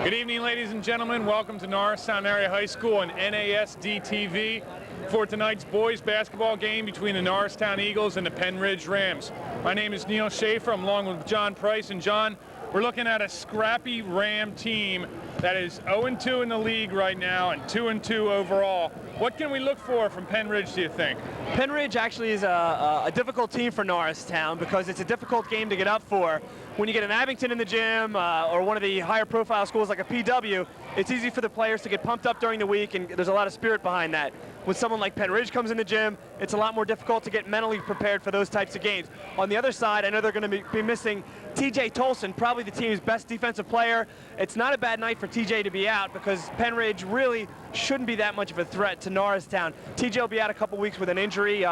Good evening, ladies and gentlemen. Welcome to Norristown Area High School and NAHS DTV for tonight's boys basketball game between the Norristown Eagles and the Pennridge Rams. My name is Neil Schaefer. I'm along with John Price. And John, we're looking at a scrappy Ram team that is 0-2 in the league right now and 2-2 overall. What can we look for from Pennridge, do you think? Pennridge actually is a difficult team for Norristown because it's a difficult game to get up for. When you get an Abington in the gym or one of the higher profile schools like a PW, it's easy for the players to get pumped up during the week, and there's a lot of spirit behind that. When someone like Pennridge comes in the gym, it's a lot more difficult to get mentally prepared for those types of games. On the other side, I know they're going to be missing TJ Tolson, probably the team's best defensive player. It's not a bad night for TJ to be out because Pennridge really shouldn't be that much of a threat to Norristown. TJ will be out a couple weeks with an injury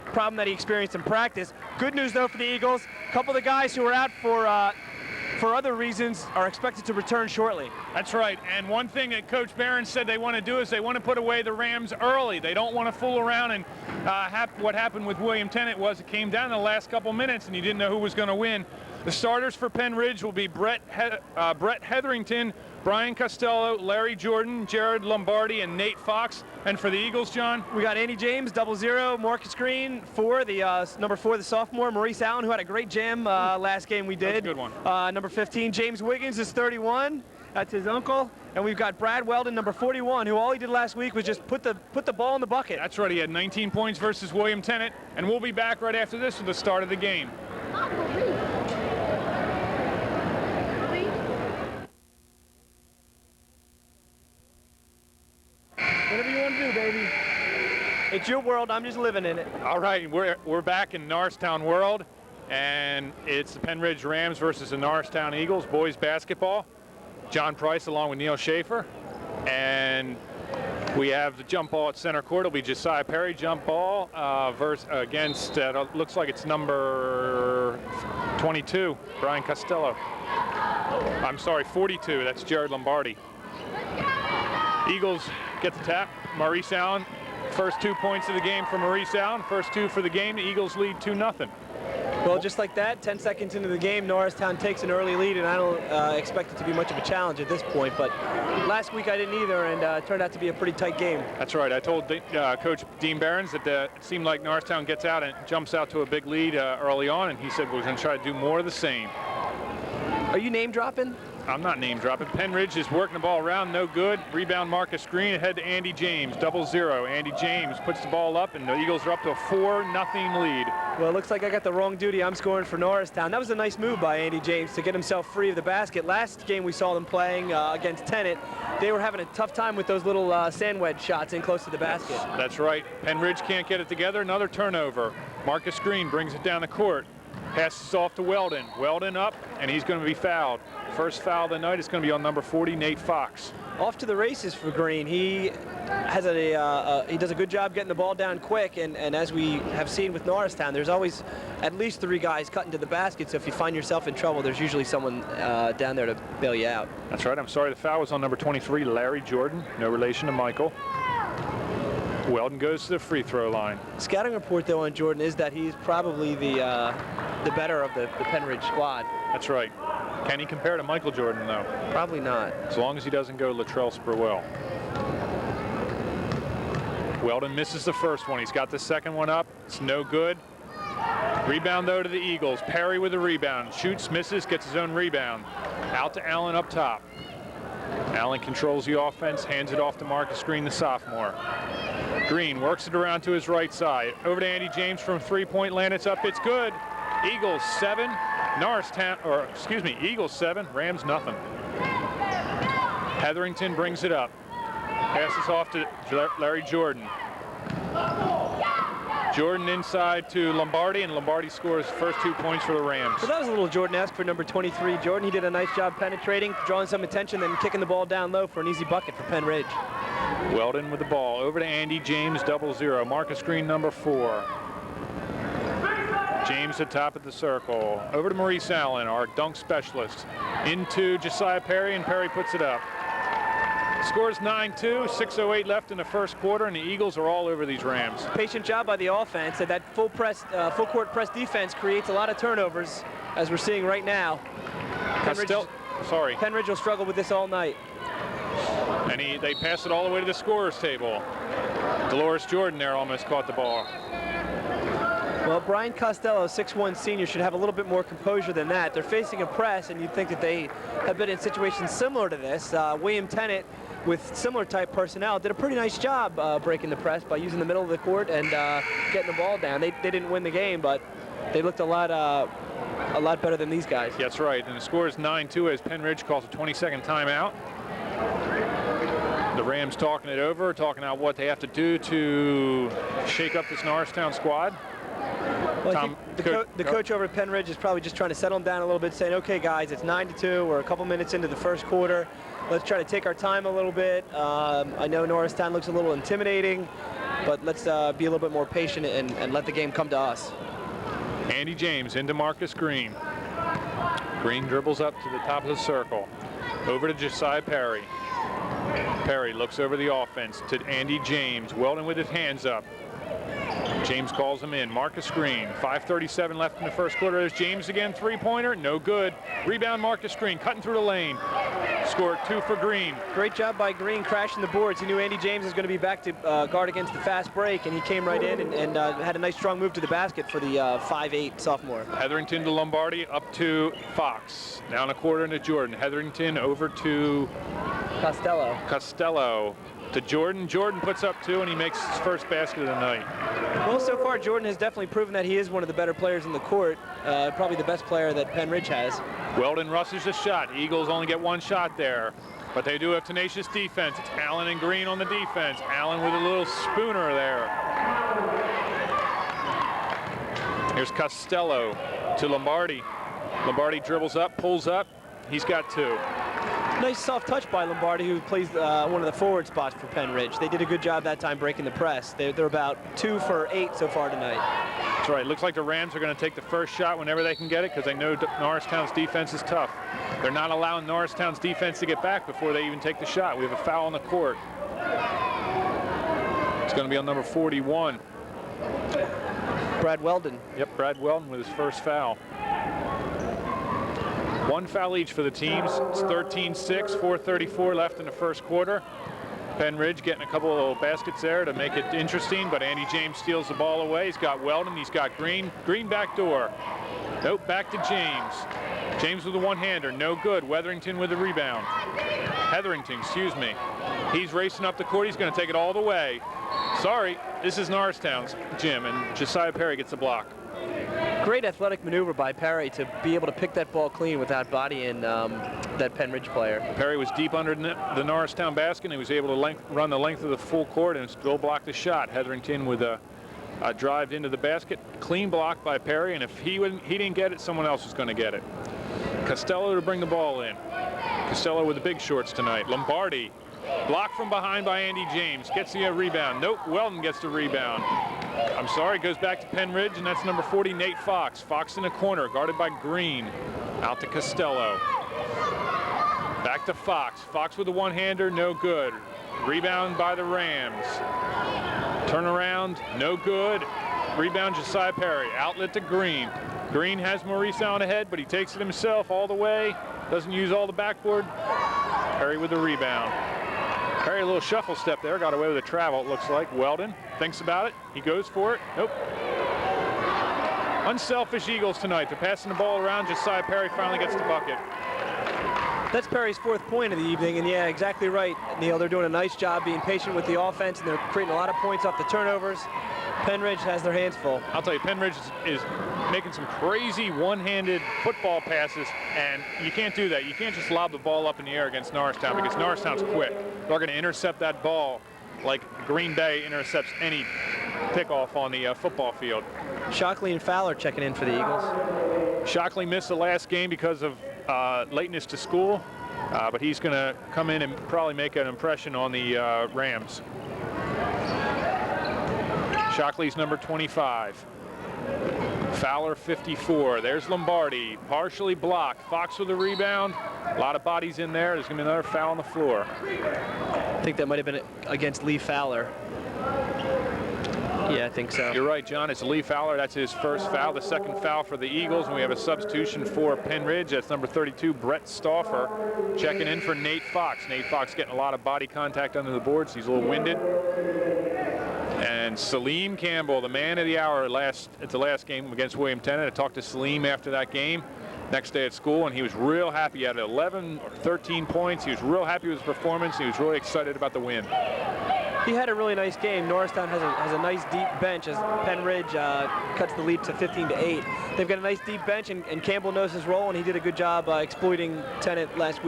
problem that he experienced in practice. Good news though for the Eagles, a couple of the guys who are out for other reasons are expected to return shortly. That's right, and one thing that Coach Barron said they want to do is they want to put away the Rams early. They don't want to fool around, and what happened with William Tennant was it came down in the last couple minutes and you didn't know who was going to win. The starters for Pennridge will be Brett Hetherington, Brian Costello, Larry Jordan, Jared Lombardi, and Nate Fox. And for the Eagles, John? We got Andy James, 00, Marcus Green, 4, number 4, the sophomore, Maurice Allen, who had a great jam last game we did. That's a good one. Number 15, James Wiggins is 31. That's his uncle. And we've got Brad Weldon, number 41, who all he did last week was just put the ball in the bucket. That's right. He had 19 points versus William Tennant. And we'll be back right after this with the start of the game. Whatever you want to do, baby. It's your world. I'm just living in it. All right, we're back in Norristown world, and it's the Pennridge Rams versus the Norristown Eagles boys basketball. John Price along with Neil Schaefer, and we have the jump ball at center court. It'll be Josiah Perry jump ball against looks like it's number 22, Brian Costello. I'm sorry, 42. That's Jared Lombardi. Eagles get the tap. Maurice Allen, first 2 points of the game for Maurice Allen. First 2 for the game. The Eagles lead 2-0. Well, just like that, 10 seconds into the game, Norristown takes an early lead, and I don't expect it to be much of a challenge at this point. But last week I didn't either, and it turned out to be a pretty tight game. That's right. I told Coach Dean Behrens that it seemed like Norristown gets out and jumps out to a big lead early on, and he said we're going to try to do more of the same. Are you name dropping? I'm not name dropping. Pennridge is working the ball around, no good. Rebound Marcus Green ahead to Andy James, 0-0. Andy James puts the ball up, and the Eagles are up to a 4-0 lead. Well, it looks like I got the wrong duty. I'm scoring for Norristown. That was a nice move by Andy James to get himself free of the basket. Last game we saw them playing against Tennant, they were having a tough time with those little sand wedge shots in close to the basket. That's right. Pennridge can't get it together. Another turnover. Marcus Green brings it down the court. Passes off to Weldon. Weldon up, and he's going to be fouled. First foul of the night is going to be on number 40, Nate Fox. Off to the races for Green. He has he does a good job getting the ball down quick, and as we have seen with Norristown, there's always at least 3 guys cutting to the basket, so if you find yourself in trouble, there's usually someone down there to bail you out. That's right. I'm sorry, the foul was on number 23, Larry Jordan, no relation to Michael. Weldon goes to the free throw line. Scouting report, though, on Jordan is that he's probably the better of the Pennridge squad. That's right. Can he compare to Michael Jordan, though? Probably not. As long as he doesn't go Latrell Sprewell. Weldon misses the first one. He's got the second one up. It's no good. Rebound, though, to the Eagles. Perry with a rebound. Shoots, misses, gets his own rebound. Out to Allen up top. Allen controls the offense, hands it off to Marcus Green, the sophomore. Green works it around to his right side. Over to Andy James from three-point land. It's up. It's good. Eagles 7. Eagles 7. Rams nothing. Hetherington brings it up. Passes off to Larry Jordan. Jordan inside to Lombardi, and Lombardi scores first 2 points for the Rams. So that was a little Jordan-esque for number 23. Jordan, he did a nice job penetrating, drawing some attention, then kicking the ball down low for an easy bucket for Pennridge. Weldon with the ball. Over to Andy James, 0-0. Marcus Green, number 4. James at top of the circle. Over to Maurice Allen, our dunk specialist. Into Josiah Perry, and Perry puts it up. Scores 9-2, 6:08 left in the first quarter, and the Eagles are all over these Rams. Patient job by the offense, and that full court press defense creates a lot of turnovers, as we're seeing right now. sorry. Pennridge will struggle with this all night. And they pass it all the way to the scorer's table. Dolores Jordan there almost caught the ball. Well, Brian Costello, 6'1" senior, should have a little bit more composure than that. They're facing a press, and you'd think that they have been in situations similar to this. William Tennant, with similar type personnel, did a pretty nice job breaking the press by using the middle of the court and getting the ball down. They didn't win the game, but they looked a lot better than these guys. That's right, and the score is 9-2 as Pennridge calls a 20-second timeout. The Rams talking it over, talking about what they have to do to shake up this Norristown squad. Well, I think the coach over at Pennridge is probably just trying to settle them down a little bit, saying, okay, guys, it's 9-2. We're a couple minutes into the first quarter. Let's try to take our time a little bit. I know Norristown looks a little intimidating, but let's be a little bit more patient and let the game come to us. Andy James into Marcus Green. Green dribbles up to the top of the circle. Over to Josiah Perry. Perry looks over the offense to Andy James. Weldon with his hands up. James calls him in. Marcus Green. 5:37 left in the first quarter. There's James again. Three-pointer. No good. Rebound Marcus Green. Cutting through the lane. Score 2 for Green. Great job by Green crashing the boards. He knew Andy James was going to be back to guard against the fast break, and he came right in and had a nice strong move to the basket for the 5'8" sophomore. Hetherington to Lombardi, up to Fox. Down a quarter into Jordan. Hetherington over to Costello to Jordan. Jordan puts up 2, and he makes his first basket of the night. Well, so far Jordan has definitely proven that he is one of the better players in the court, probably the best player that Pennridge has. Weldon rushes the shot. Eagles only get 1 shot there, but they do have tenacious defense. It's Allen and Green on the defense. Allen with a little spooner there. Here's Costello to Lombardi. Lombardi dribbles up, pulls up. He's got 2. Nice soft touch by Lombardi, who plays one of the forward spots for Pennridge. They did a good job that time breaking the press. They're about 2 for 8 so far tonight. That's right. Looks like the Rams are going to take the first shot whenever they can get it, because they know Norristown's defense is tough. They're not allowing Norristown's defense to get back before they even take the shot. We have a foul on the court. It's going to be on number 41. Brad Weldon. Yep, Brad Weldon with his first foul. 1 foul each for the teams. It's 13-6, 4:34 left in the first quarter. Pennridge getting a couple of baskets there to make it interesting, but Andy James steals the ball away. He's got Weldon, he's got Green. Green back door. Nope, back to James. James with a one-hander, no good. Wetherington with the rebound. Hetherington, excuse me. He's racing up the court, he's gonna take it all the way. Sorry, this is Norristown's gym, and Josiah Perry gets a block. Great athletic maneuver by Perry to be able to pick that ball clean without bodying that Pennridge player. Perry was deep under the Norristown basket, and he was able to run the length of the full court and still block the shot. Hetherington with a drive into the basket. Clean block by Perry, and if he didn't get it, someone else was going to get it. Costello to bring the ball in. Costello with the big shorts tonight. Lombardi, blocked from behind by Andy James. Gets the rebound. Nope, Weldon gets the rebound. I'm sorry, goes back to Pennridge, and that's number 40, Nate Fox. Fox in the corner, guarded by Green. Out to Costello. Back to Fox. Fox with a one-hander, no good. Rebound by the Rams. Turnaround, no good. Rebound, Josiah Perry. Outlet to Green. Green has Maurice on ahead, but he takes it himself all the way. Doesn't use all the backboard. Perry with the rebound. Perry, a little shuffle step there, got away with a travel, it looks like. Weldon thinks about it, he goes for it, nope. Unselfish Eagles tonight. They're passing the ball around. Josiah Perry finally gets the bucket. That's Perry's 4th point of the evening, and yeah, exactly right, Neil. They're doing a nice job being patient with the offense, and they're creating a lot of points off the turnovers. Pennridge has their hands full. I'll tell you, Pennridge is making some crazy one-handed football passes, and you can't do that. You can't just lob the ball up in the air against Norristown, because Norristown's quick. They're going to intercept that ball like Green Bay intercepts any pickoff on the football field. Shockley and Fowler checking in for the Eagles. Shockley missed the last game because of lateness to school, but he's going to come in and probably make an impression on the Rams. Shockley's number 25. Fowler 54. There's Lombardi, partially blocked. Fox with a rebound. A lot of bodies in there. There's going to be another foul on the floor. I think that might have been against Lee Fowler. Yeah, I think so. You're right, John. It's Lee Fowler. That's his first foul, the second foul for the Eagles. And we have a substitution for Pennridge. That's number 32, Brett Stauffer, checking in for Nate Fox. Nate Fox getting a lot of body contact under the boards. He's a little winded. And Salim Campbell, the man of the hour at the last game against William Tennant. I talked to Salim after that game, next day at school, and he was real happy. He had 11 or 13 points. He was real happy with his performance. He was really excited about the win. He had a really nice game. Norristown has a nice deep bench as Pennridge cuts the lead to 15-8. They've got a nice deep bench, and Campbell knows his role, and he did a good job exploiting Tennant last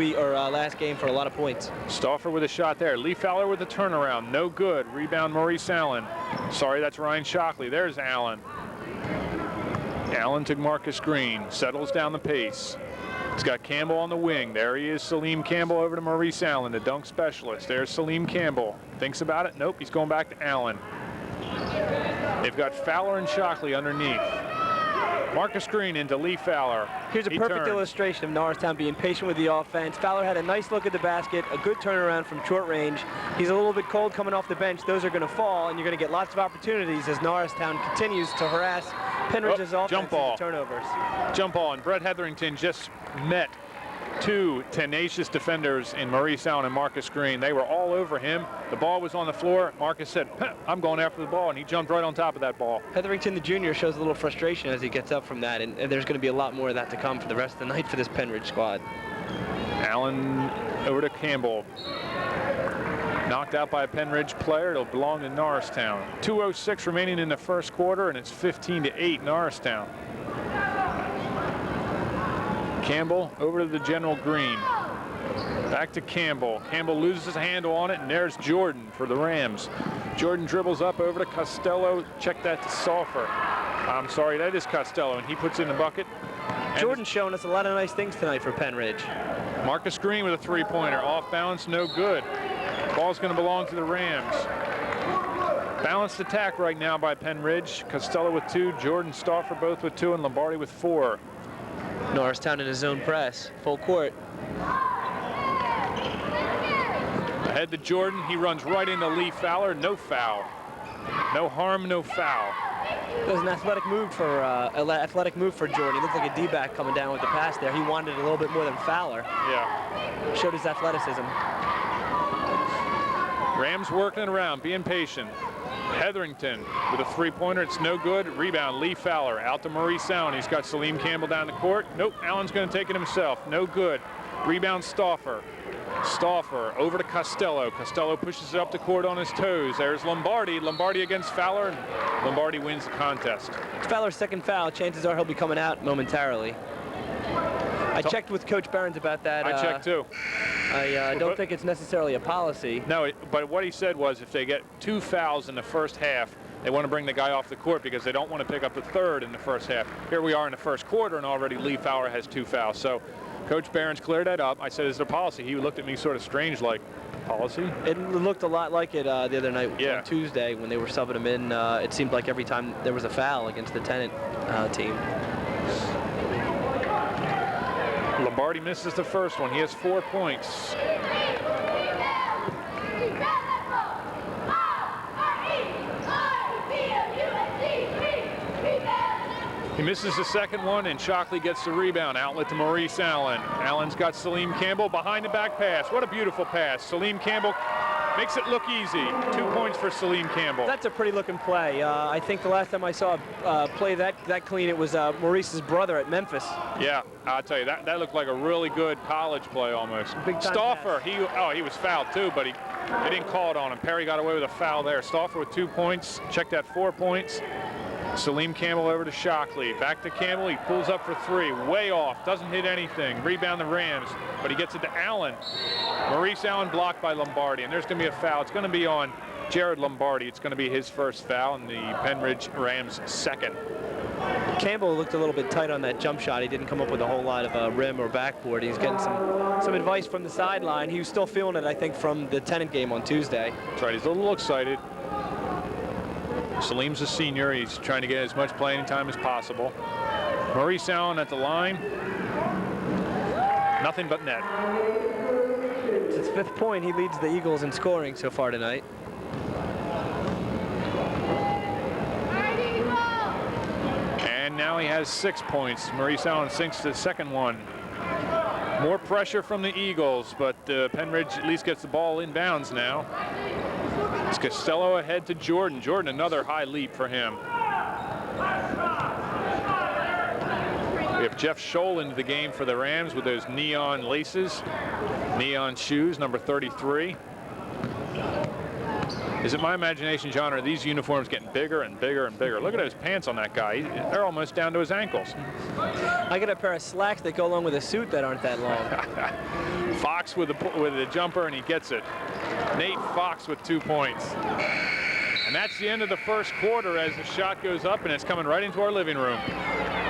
game for a lot of points. Stauffer with a shot there. Lee Fowler with a turnaround. No good. Rebound, Maurice Allen. Sorry, that's Ryan Shockley. There's Allen. Allen to Marcus Green. Settles down the pace. He's got Campbell on the wing. There he is, Salim Campbell over to Maurice Allen, the dunk specialist. There's Salim Campbell. Thinks about it. Nope, he's going back to Allen. They've got Fowler and Shockley underneath. Marcus Green into Lee Fowler. Here's a perfect illustration of Norristown being patient with the offense. Fowler had a nice look at the basket, a good turnaround from short range. He's a little bit cold coming off the bench. Those are going to fall, and you're going to get lots of opportunities as Norristown continues to harass Pennridge's offense with turnovers. Jump ball, and Brett Hetherington just met two tenacious defenders in Maurice Allen and Marcus Green. They were all over him. The ball was on the floor. Marcus said, I'm going after the ball, and he jumped right on top of that ball. Hetherington, the junior, shows a little frustration as he gets up from that, and there's going to be a lot more of that to come for the rest of the night for this Pennridge squad. Allen over to Campbell. Knocked out by a Pennridge player. It'll belong to Norristown. 2:06 remaining in the first quarter, and it's 15-8 Norristown. Campbell over to the General Green. Back to Campbell. Campbell loses his handle on it, and there's Jordan for the Rams. Jordan dribbles up over to Costello. Check that to Stauffer. I'm sorry, that is Costello, and he puts in the bucket. Jordan's showing us a lot of nice things tonight for Pennridge. Marcus Green with a three-pointer. Off balance, no good. Ball's going to belong to the Rams. Balanced attack right now by Pennridge. Costello with 2, Jordan, Stauffer both with 2, and Lombardi with 4. Norristown in his zone press, full court. Ahead to Jordan. He runs right into Lee Fowler. No foul. No harm, no foul. It was an athletic move for Jordan. He looked like a D-back coming down with the pass there. He wanted it a little bit more than Fowler. Yeah. Showed his athleticism. Rams working it around, being patient. Hetherington with a three-pointer. It's no good. Rebound, Lee Fowler out to Maurice Allen. He's got Salim Campbell down the court. Nope, Allen's going to take it himself. No good. Rebound, Stauffer. Stauffer over to Costello. Costello pushes it up the court on his toes. There's Lombardi. Lombardi against Fowler, and Lombardi wins the contest. It's Fowler's second foul. Chances are he'll be coming out momentarily. I checked with Coach Behrens about that. I checked too. I don't think it's necessarily a policy. No, but what he said was if they get 2 fouls in the first half, they want to bring the guy off the court because they don't want to pick up a third in the first half. Here we are in the first quarter, and already Lee Fowler has 2 fouls. So Coach Behrens cleared that up. I said, is it a policy? He looked at me sort of strange, like, policy? It looked a lot like it the other night on Tuesday when they were subbing him in. It seemed like every time there was a foul against the Tennant team. Lombardi misses the first one. He has 4 points. He misses the second one, and Shockley gets the rebound. Outlet to Maurice Allen. Allen's got Salim Campbell behind the back pass. What a beautiful pass. Salim Campbell makes it look easy. 2 points for Salim Campbell. That's a pretty looking play. I think the last time I saw a play that clean, it was Maurice's brother at Memphis. Yeah, I'll tell you, that looked like a really good college play almost. Big time Stauffer, he was fouled too, but they didn't call it on him. Perry got away with a foul there. Stauffer with 2 points. Check that, 4 points. Salim Campbell over to Shockley. Back to Campbell. He pulls up for 3. Way off. Doesn't hit anything. Rebound the Rams. But he gets it to Allen. Maurice Allen blocked by Lombardi. And there's going to be a foul. It's going to be on Jared Lombardi. It's going to be his first foul and the Pennridge Rams' second. Campbell looked a little bit tight on that jump shot. He didn't come up with a whole lot of rim or backboard. He's getting some advice from the sideline. He was still feeling it, I think, from the Tennant game on Tuesday. That's right. He's a little excited. Salim's a senior. He's trying to get as much playing time as possible. Maurice Allen at the line. Nothing but net. It's his 5th point. He leads the Eagles in scoring so far tonight. has 6 points. Maurice Allen sinks the second one. More pressure from the Eagles, but Pennridge at least gets the ball inbounds now. It's Costello ahead to Jordan. Jordan, another high leap for him. We have Jeff Scholl into the game for the Rams with those neon laces, neon shoes, number 33. Is it my imagination, John, or are these uniforms getting bigger and bigger and bigger? Look at those pants on that guy. They're almost down to his ankles. I got a pair of slacks that go along with a suit that aren't that long. Fox with a jumper, and he gets it. Nate Fox with 2 points. And that's the end of the first quarter as the shot goes up, and it's coming right into our living room.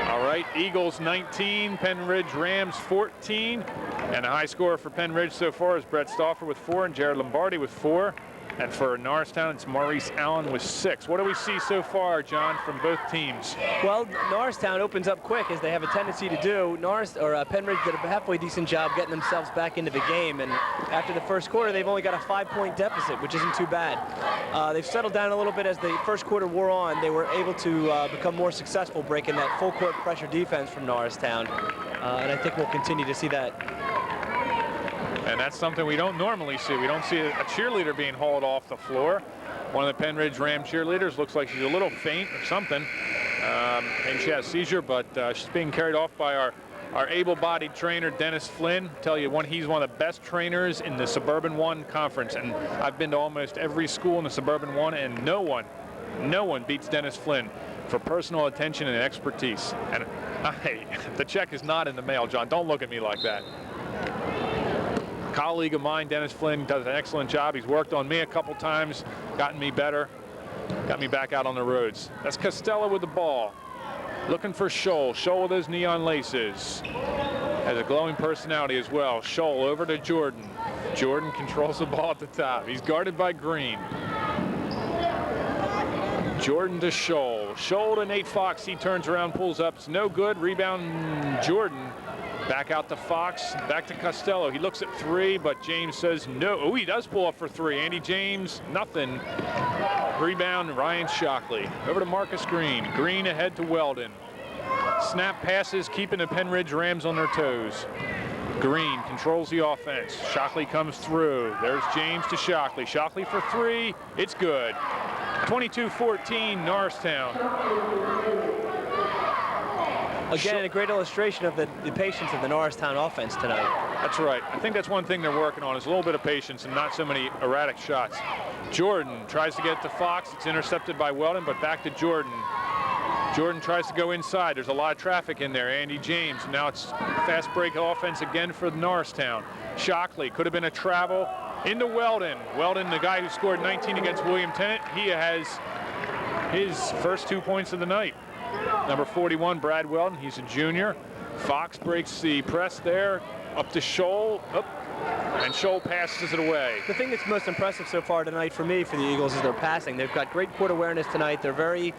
All right, Eagles 19, Pennridge Rams 14. And the high scorer for Pennridge so far is Brett Stauffer with 4 and Jared Lombardi with 4. And for Norristown, it's Maurice Allen with 6. What do we see so far, John, from both teams? Well, Norristown opens up quick, as they have a tendency to do. Pennridge did a halfway decent job getting themselves back into the game. And after the first quarter, they've only got a 5-point deficit, which isn't too bad. They've settled down a little bit as the first quarter wore on. They were able to become more successful breaking that full court pressure defense from Norristown. And I think we'll continue to see that. And that's something we don't normally see. We don't see a cheerleader being hauled off the floor. One of the Pennridge Ram cheerleaders looks like she's a little faint or something. Maybe she has a seizure, but she's being carried off by our able-bodied trainer, Dennis Flynn. Tell you, he's one of the best trainers in the Suburban 1 conference. And I've been to almost every school in the Suburban 1, and no one beats Dennis Flynn for personal attention and expertise. And the check is not in the mail, John. Don't look at me like that. Colleague of mine, Dennis Flynn, does an excellent job. He's worked on me a couple times, gotten me better, got me back out on the roads. That's Costello with the ball. Looking for Scholl. Scholl with those neon laces. Has a glowing personality as well. Scholl over to Jordan. Jordan controls the ball at the top. He's guarded by Green. Jordan to Scholl. Scholl to Nate Fox. He turns around, pulls up. It's no good. Rebound Jordan. Back out to Fox, back to Costello. He looks at 3, but James says no. Oh, he does pull up for 3. Andy James, nothing. Rebound, Ryan Shockley. Over to Marcus Green. Green ahead to Weldon. Snap passes, keeping the Pennridge Rams on their toes. Green controls the offense. Shockley comes through. There's James to Shockley. Shockley for 3. It's good. 22-14, Norristown. Again, a great illustration of the patience of the Norristown offense tonight. That's right. I think that's one thing they're working on, is a little bit of patience and not so many erratic shots. Jordan tries to get to Fox. It's intercepted by Weldon, but back to Jordan. Jordan tries to go inside. There's a lot of traffic in there. Andy James. Now it's fast break offense again for Norristown. Shockley could have been a travel into Weldon. Weldon, the guy who scored 19 against William Tennant, he has his first 2 points of the night. Number 41, Brad Weldon, he's a junior. Fox breaks the press there, up to Scholl, and Scholl passes it away. The thing that's most impressive so far tonight for me, for the Eagles, is their passing. They've got great court awareness tonight. They're very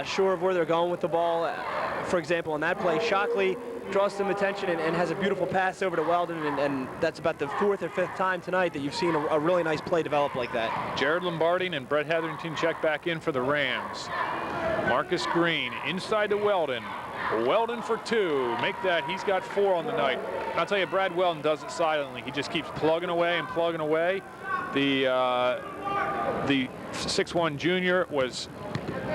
sure of where they're going with the ball. For example, on that play, Shockley draws some attention and has a beautiful pass over to Weldon, and that's about the 4th or 5th time tonight that you've seen a really nice play develop like that. Jared Lombardi and Brett Hetherington check back in for the Rams. Marcus Green inside to Weldon. Weldon for 2. Make that. He's got 4 on the night. I'll tell you, Brad Weldon does it silently. He just keeps plugging away and plugging away. The 6'1" junior was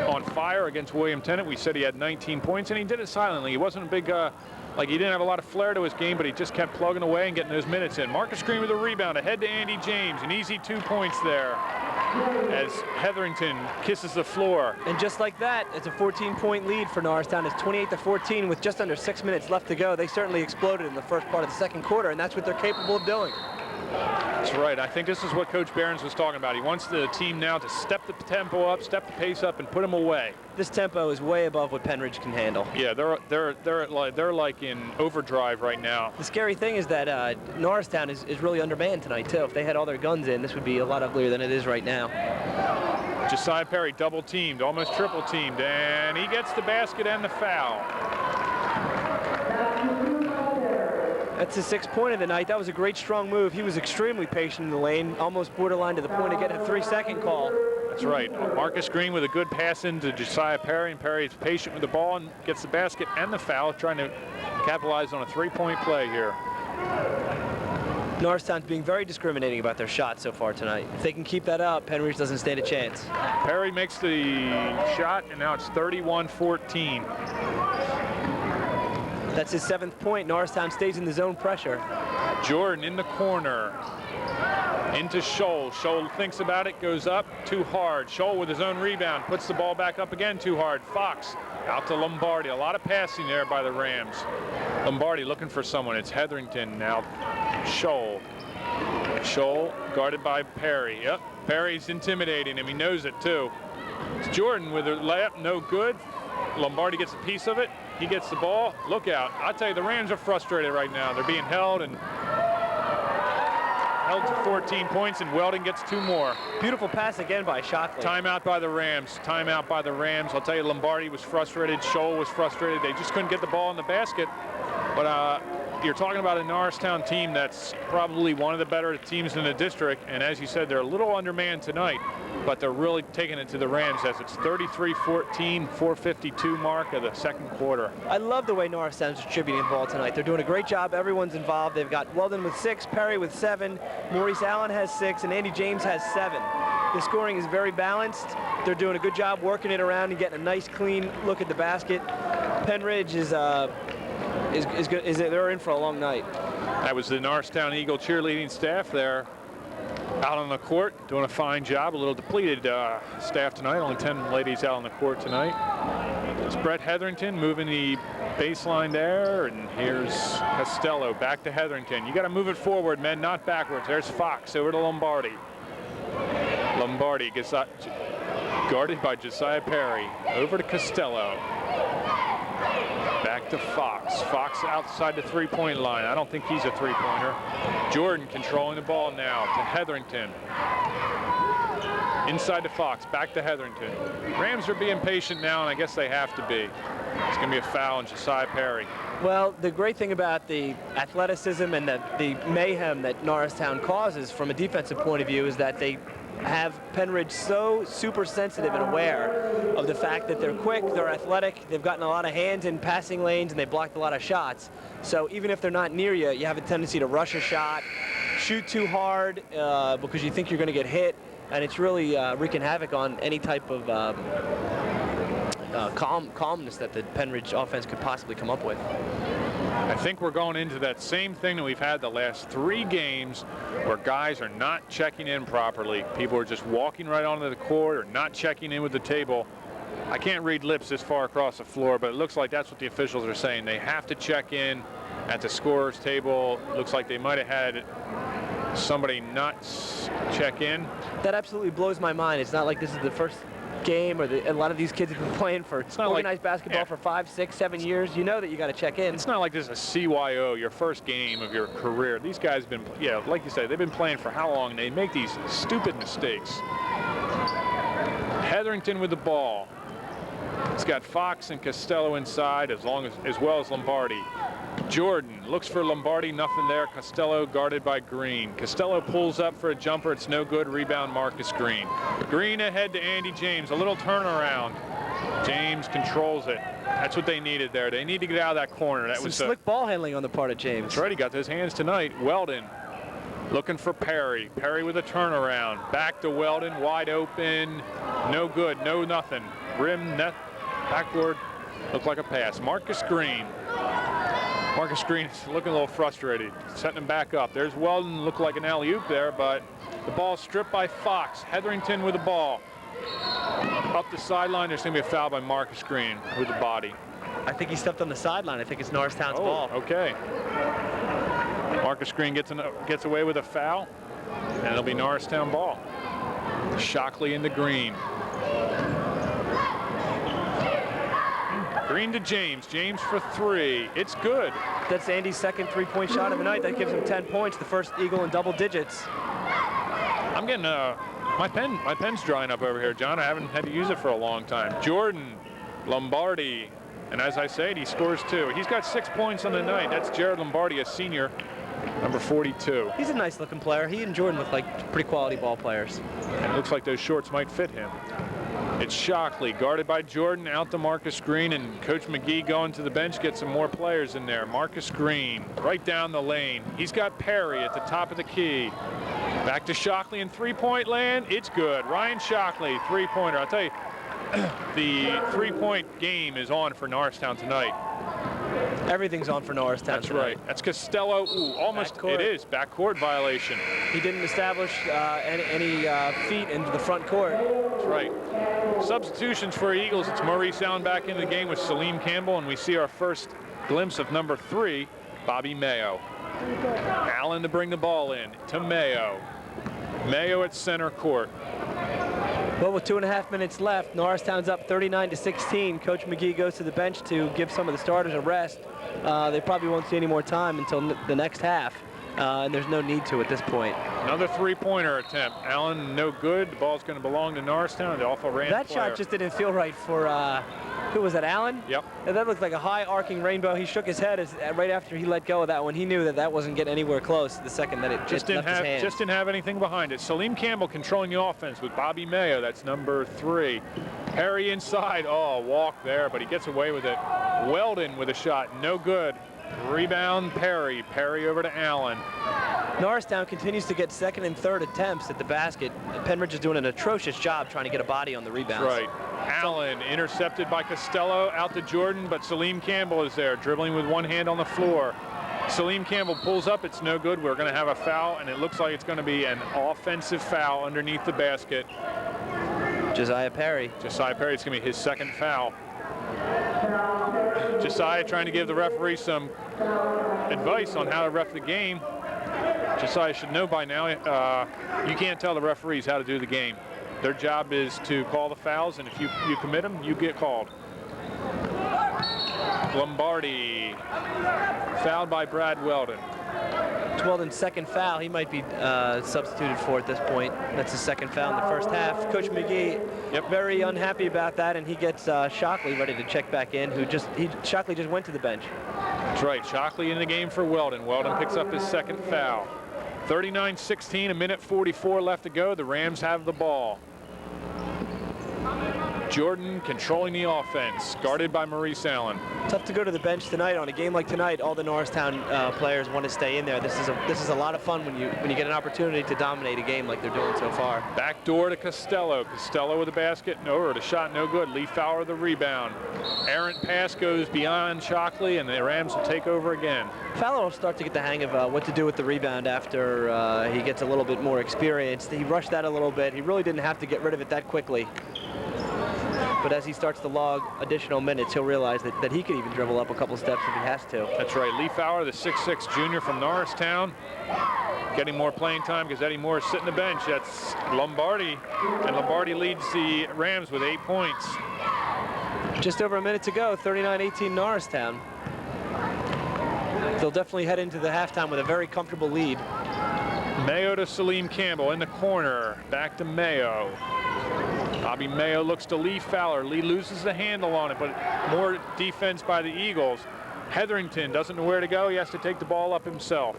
on fire against William Tennant. We said he had 19 points, and he did it silently. He wasn't a big, he didn't have a lot of flair to his game, but he just kept plugging away and getting those minutes in. Marcus Green with a rebound, ahead to Andy James. An easy 2 points there as Hetherington kisses the floor. And just like that, it's a 14-point lead for Norristown. It's 28-14 with just under 6 minutes left to go. They certainly exploded in the first part of the second quarter, and that's what they're capable of doing. That's right. I think this is what Coach Behrens was talking about. He wants the team now to step the tempo up, step the pace up, and put them away. This tempo is way above what Pennridge can handle. Yeah, they're like in overdrive right now. The scary thing is that Norristown is really undermanned tonight too. If they had all their guns in, this would be a lot uglier than it is right now. Josiah Perry double teamed, almost triple teamed, and he gets the basket and the foul. That's his 6th point of the night. That was a great strong move. He was extremely patient in the lane, almost borderline to the point of getting a 3-second call. That's right. Marcus Green with a good pass into Josiah Perry, and Perry is patient with the ball and gets the basket and the foul, trying to capitalize on a three-point play here. Norristown's being very discriminating about their shots so far tonight. If they can keep that up, Pennridge doesn't stand a chance. Perry makes the shot, and now it's 31-14. That's his 7th point. Norristown stays in the zone pressure. Jordan in the corner. Into Scholl. Scholl thinks about it, goes up, too hard. Scholl with his own rebound, puts the ball back up again, too hard. Fox out to Lombardi. A lot of passing there by the Rams. Lombardi looking for someone. It's Hetherington now. Scholl. Scholl guarded by Perry. Yep, Perry's intimidating him. He knows it too. It's Jordan with a layup, no good. Lombardi gets a piece of it. He gets the ball. Look out. I'll tell you, the Rams are frustrated right now. They're being held and held to 14 points, and Weldon gets 2 more. Beautiful pass again by Shockley. Timeout by the Rams. Timeout by the Rams. I'll tell you, Lombardi was frustrated. Scholl was frustrated. They just couldn't get the ball in the basket. But you're talking about a Norristown team that's probably one of the better teams in the district, and as you said, they're a little undermanned tonight, but they're really taking it to the Rams as it's 33-14, 4:52 mark of the second quarter. I love the way Norristown's distributing the ball tonight. They're doing a great job. Everyone's involved. They've got Weldon with 6, Perry with 7, Maurice Allen has 6, and Andy James has 7. The scoring is very balanced. They're doing a good job working it around and getting a nice, clean look at the basket. Pennridge is good. They're in for a long night. That was the Norristown Eagle cheerleading staff there out on the court, doing a fine job. A little depleted staff tonight, only 10 ladies out on the court tonight. It's Brett Hetherington moving the baseline there, and here's Costello back to Hetherington. You got to move it forward, men, not backwards. There's Fox over to Lombardi. Lombardi gets guarded by Josiah Perry. Over to Costello. Back to Fox. Fox outside the three-point line. I don't think he's a three-pointer. Jordan controlling the ball now to Hetherington. Inside to Fox. Back to Hetherington. Rams are being patient now, and I guess they have to be. It's going to be a foul on Josiah Perry. Well, the great thing about the athleticism and the mayhem that Norristown causes from a defensive point of view is that they have Pennridge so super sensitive and aware of the fact that they're quick, they're athletic, they've gotten a lot of hands in passing lanes, and they blocked a lot of shots. So even if they're not near you, you have a tendency to rush a shot, shoot too hard because you think you're going to get hit, and it's really wreaking havoc on any type of calmness that the Pennridge offense could possibly come up with. I think we're going into that same thing that we've had the last 3 games where guys are not checking in properly. People are just walking right onto the court or not checking in with the table. I can't read lips this far across the floor, but it looks like that's what the officials are saying. They have to check in at the scorer's table. It looks like they might have had somebody not check in. That absolutely blows my mind. It's not like this is the first game, or a lot of these kids have been playing for organized basketball for 5, 6, 7 years. You know that you got to check in. It's not like this is a CYO, your first game of your career. These guys have been, like you said, they've been playing for how long? They make these stupid mistakes. Hetherington with the ball. It's got Fox and Costello inside, as well as Lombardi. Jordan looks for Lombardi, nothing there. Costello guarded by Green. Costello pulls up for a jumper, it's no good. Rebound Marcus Green. Green ahead to Andy James, a little turnaround. James controls it. That's what they needed there. They need to get out of that corner. That was slick ball handling on the part of James. That's right, he got those hands tonight. Weldon looking for Perry. Perry with a turnaround. Back to Weldon, wide open. No good, no nothing. Rim, net, backward, looked like a pass. Marcus Green. Marcus Green is looking a little frustrated, setting him back up. There's Weldon, looked like an alley-oop there, but the ball stripped by Fox. Hetherington with the ball. Up the sideline, there's going to be a foul by Marcus Green with the body. I think he stepped on the sideline. I think it's Norristown's ball. Okay. Marcus Green gets away with a foul, and it'll be Norristown ball. Shockley into Green. Green to James. James for 3. It's good. That's Andy's second three-point shot of the night. That gives him 10 points, the first Eagle in double digits. I'm getting my pen's drying up over here, John. I haven't had to use it for a long time. Jordan, Lombardi, and as I said, he scores 2. He's got 6 points on the night. That's Jared Lombardi, a senior. number 42. He's a nice-looking player. He and Jordan look like pretty quality ball players. And it looks like those shorts might fit him. It's Shockley, guarded by Jordan, out to Marcus Green, and Coach McGee going to the bench, get some more players in there. Marcus Green, right down the lane. He's got Perry at the top of the key. Back to Shockley in three-point land. It's good. Ryan Shockley, three-pointer. I'll tell you, the three-point game is on for Norristown tonight. Everything's on for Norristown. That's tonight. right. That's Costello. Ooh, almost. Backcourt. It is backcourt violation. He didn't establish any feet into the front court. That's right. Substitutions for Eagles. It's Maurice Allen back into the game with Salim Campbell, and we see our first glimpse of number 3, Bobby Mayo. Allen to bring the ball in to Mayo. Mayo at center court. Well, with 2.5 minutes left, Norristown's up 39-16. Coach McGee goes to the bench to give some of the starters a rest. They probably won't see any more time until the next half, and there's no need to at this point. Another three-pointer attempt. Allen, no good. The ball's going to belong to Norristown. The awful ran That player. shot just didn't feel right for, who was that, Allen? Yep. And that looked like a high arcing rainbow. He shook his head right after he let go of that one. He knew that that wasn't getting anywhere close the second that it just left his hand. Just didn't have anything behind it. Salim Campbell controlling the offense with Bobby Mayo. That's number 3. Perry inside. Oh, walk there, but he gets away with it. Weldon with a shot. No good. Rebound Perry. Perry over to Allen. Norristown continues to get second and third attempts at the basket. Pennridge is doing an atrocious job trying to get a body on the rebounds. That's right. Allen intercepted by Costello, out to Jordan, but Salim Campbell is there, dribbling with one hand on the floor. Salim Campbell pulls up. It's no good. We're going to have a foul, and it looks like it's going to be an offensive foul underneath the basket. Josiah Perry. Josiah Perry, it's going to be his second foul. Josiah trying to give the referee some advice on how to ref the game. Josiah should know by now, you can't tell the referees how to do the game. Their job is to call the fouls, and if you commit them, you get called. Lombardi, fouled by Brad Weldon. It's Weldon's second foul. He might be substituted for at this point. That's his second foul in the first half. Coach McGee, very unhappy about that, and he gets Shockley ready to check back in. Shockley just went to the bench. That's right. Shockley in the game for Weldon. Weldon picks up his second foul. 39-16, a minute 44 left to go. The Rams have the ball. Jordan controlling the offense, guarded by Maurice Allen. Tough to go to the bench tonight. On a game like tonight, all the Norristown players want to stay in there. This is a lot of fun when you get an opportunity to dominate a game like they're doing so far. Back door to Costello. Costello with a basket, or the shot no good. Lee Fowler the rebound. Errant pass goes beyond Shockley, and the Rams will take over again. Fowler will start to get the hang of what to do with the rebound after he gets a little bit more experienced. He rushed that a little bit. He really didn't have to get rid of it that quickly. But as he starts to log additional minutes, he'll realize that he could even dribble up a couple steps if he has to. That's right. Lee Fowler, the 6'6" junior from Norristown, getting more playing time because Eddie Moore is sitting the bench. That's Lombardi, and Lombardi leads the Rams with 8 points. Just over a minute to go, 39-18 Norristown. They'll definitely head into the halftime with a very comfortable lead. Mayo to Salim Campbell in the corner. Back to Mayo. Bobby Mayo looks to Lee Fowler. Lee loses the handle on it, but more defense by the Eagles. Hetherington doesn't know where to go. He has to take the ball up himself.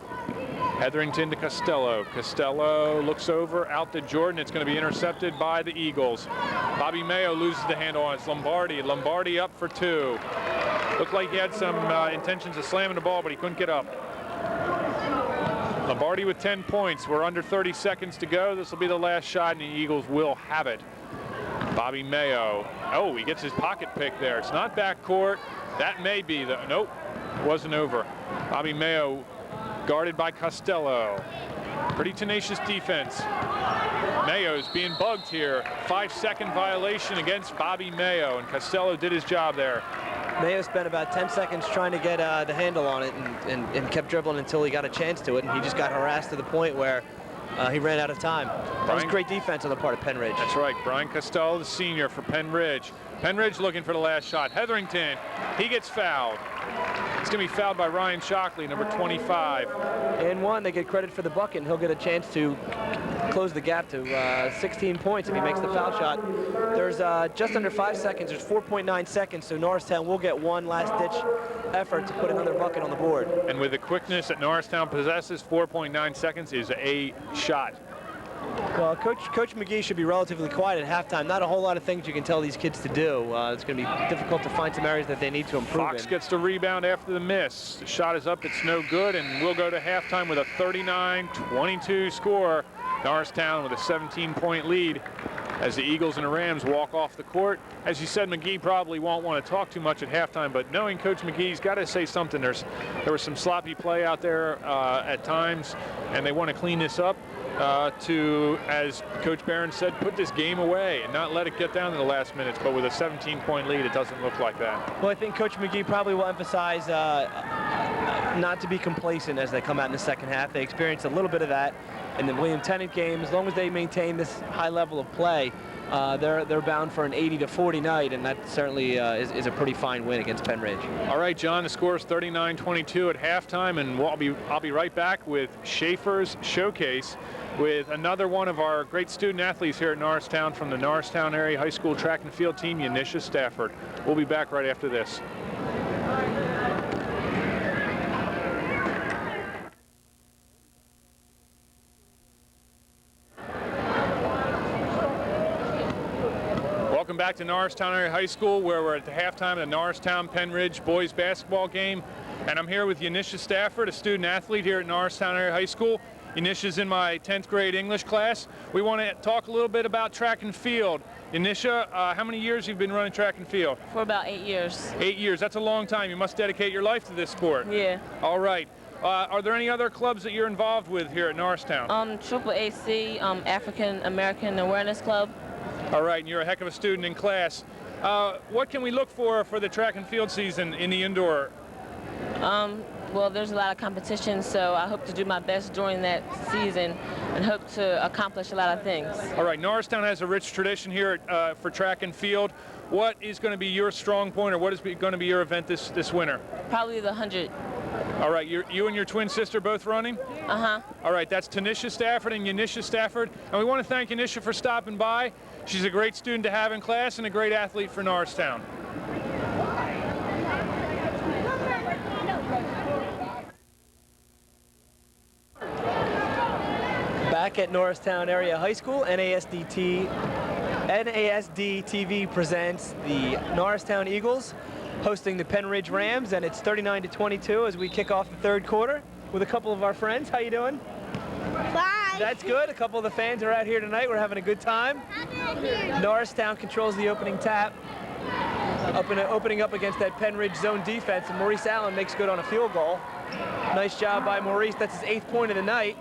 Hetherington to Costello. Costello looks over, out to Jordan. It's going to be intercepted by the Eagles. Bobby Mayo loses the handle on it. It's Lombardi. Lombardi up for 2. Looked like he had some intentions of slamming the ball, but he couldn't get up. Lombardi with 10 points. We're under 30 seconds to go. This will be the last shot, and the Eagles will have it. Bobby Mayo. Oh, he gets his pocket pick there. It's not backcourt. That may be the... Nope, it wasn't over. Bobby Mayo guarded by Costello. Pretty tenacious defense. Mayo's being bugged here. 5-second violation against Bobby Mayo, and Costello did his job there. Mayo spent about 10 seconds trying to get the handle on it and kept dribbling until he got a chance to it, and he just got harassed to the point where he ran out of time. That was great defense on the part of Pennridge. That's right. Brian Costello, the senior for Pennridge. Pennridge looking for the last shot. Hetherington, he gets fouled. It's going to be fouled by Ryan Shockley, number 25. And one, they get credit for the bucket, and he'll get a chance to close the gap to 16 points if he makes the foul shot. There's just under 5 seconds. There's 4.9 seconds, so Norristown will get one last-ditch effort to put another bucket on the board. And with the quickness that Norristown possesses, 4.9 seconds is a shot. Well, Coach McGee should be relatively quiet at halftime. Not a whole lot of things you can tell these kids to do. It's going to be difficult to find some areas that they need to improve Fox gets the rebound after the miss. The shot is up, it's no good, and we'll go to halftime with a 39-22 score. Norristown with a 17-point lead as the Eagles and the Rams walk off the court. As you said, McGee probably won't want to talk too much at halftime, but knowing Coach McGee's got to say something. There was some sloppy play out there at times, and they want to clean this up to, as Coach Barron said, put this game away and not let it get down to the last minutes. But with a 17-point lead, it doesn't look like that. Well, I think Coach McGee probably will emphasize not to be complacent as they come out in the second half. They experienced a little bit of that in the William Tennant game. As long as they maintain this high level of play, they're bound for an 80-40 night, and that certainly is a pretty fine win against Pennridge. All right, John, the score is 39-22 at halftime, and I'll be right back with Schaefer's Showcase with another one of our great student athletes here at Norristown from the Norristown Area High School track and field team, Unisha Stafford. We'll be back right after this. Welcome back to Norristown Area High School, where we're at the halftime of the Norristown-Pennridge boys basketball game. And I'm here with Unisha Stafford, a student athlete here at Norristown Area High School. Unisha's in my 10th grade English class. We want to talk a little bit about track and field. Unisha, how many years have you been running track and field? For about 8 years. 8 years, that's a long time. You must dedicate your life to this sport. Yeah. All right. Are there any other clubs that you're involved with here at Norristown? AAAC, African American Awareness Club. All right, and you're a heck of a student in class. What can we look for the track and field season in the indoor? Well, there's a lot of competition, so I hope to do my best during that season and hope to accomplish a lot of things. All right, Norristown has a rich tradition here for track and field. What is going to be your strong point, or what is going to be your event this winter? Probably the 100. All right, you and your twin sister both running? Uh-huh. All right, that's Tanisha Stafford and Unisha Stafford. And we want to thank Unisha for stopping by. She's a great student to have in class and a great athlete for Norristown. Back at Norristown Area High School, NASD TV presents the Norristown Eagles hosting the Pennridge Rams, and it's 39-22 as we kick off the third quarter with a couple of our friends. How you doing? Bye. That's good. A couple of the fans are out here tonight. We're having a good time. Norristown controls the opening tap, opening up against that Pennridge zone defense, and Maurice Allen makes good on a field goal. Nice job by Maurice. That's his 8th point of the night.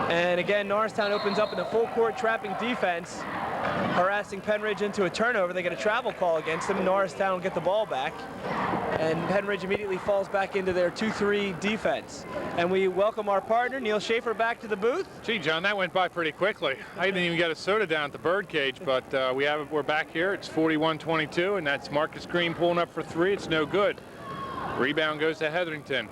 And again, Norristown opens up in the full court trapping defense, harassing Pennridge into a turnover. They get a travel call against them. Norristown will get the ball back, and Pennridge immediately falls back into their 2-3 defense. And we welcome our partner, Neil Schaefer, back to the booth. Gee, John, that went by pretty quickly. I didn't even get a soda down at the birdcage, but we're back here. It's 41-22, and that's Marcus Green pulling up for 3. It's no good. Rebound goes to Hetherington.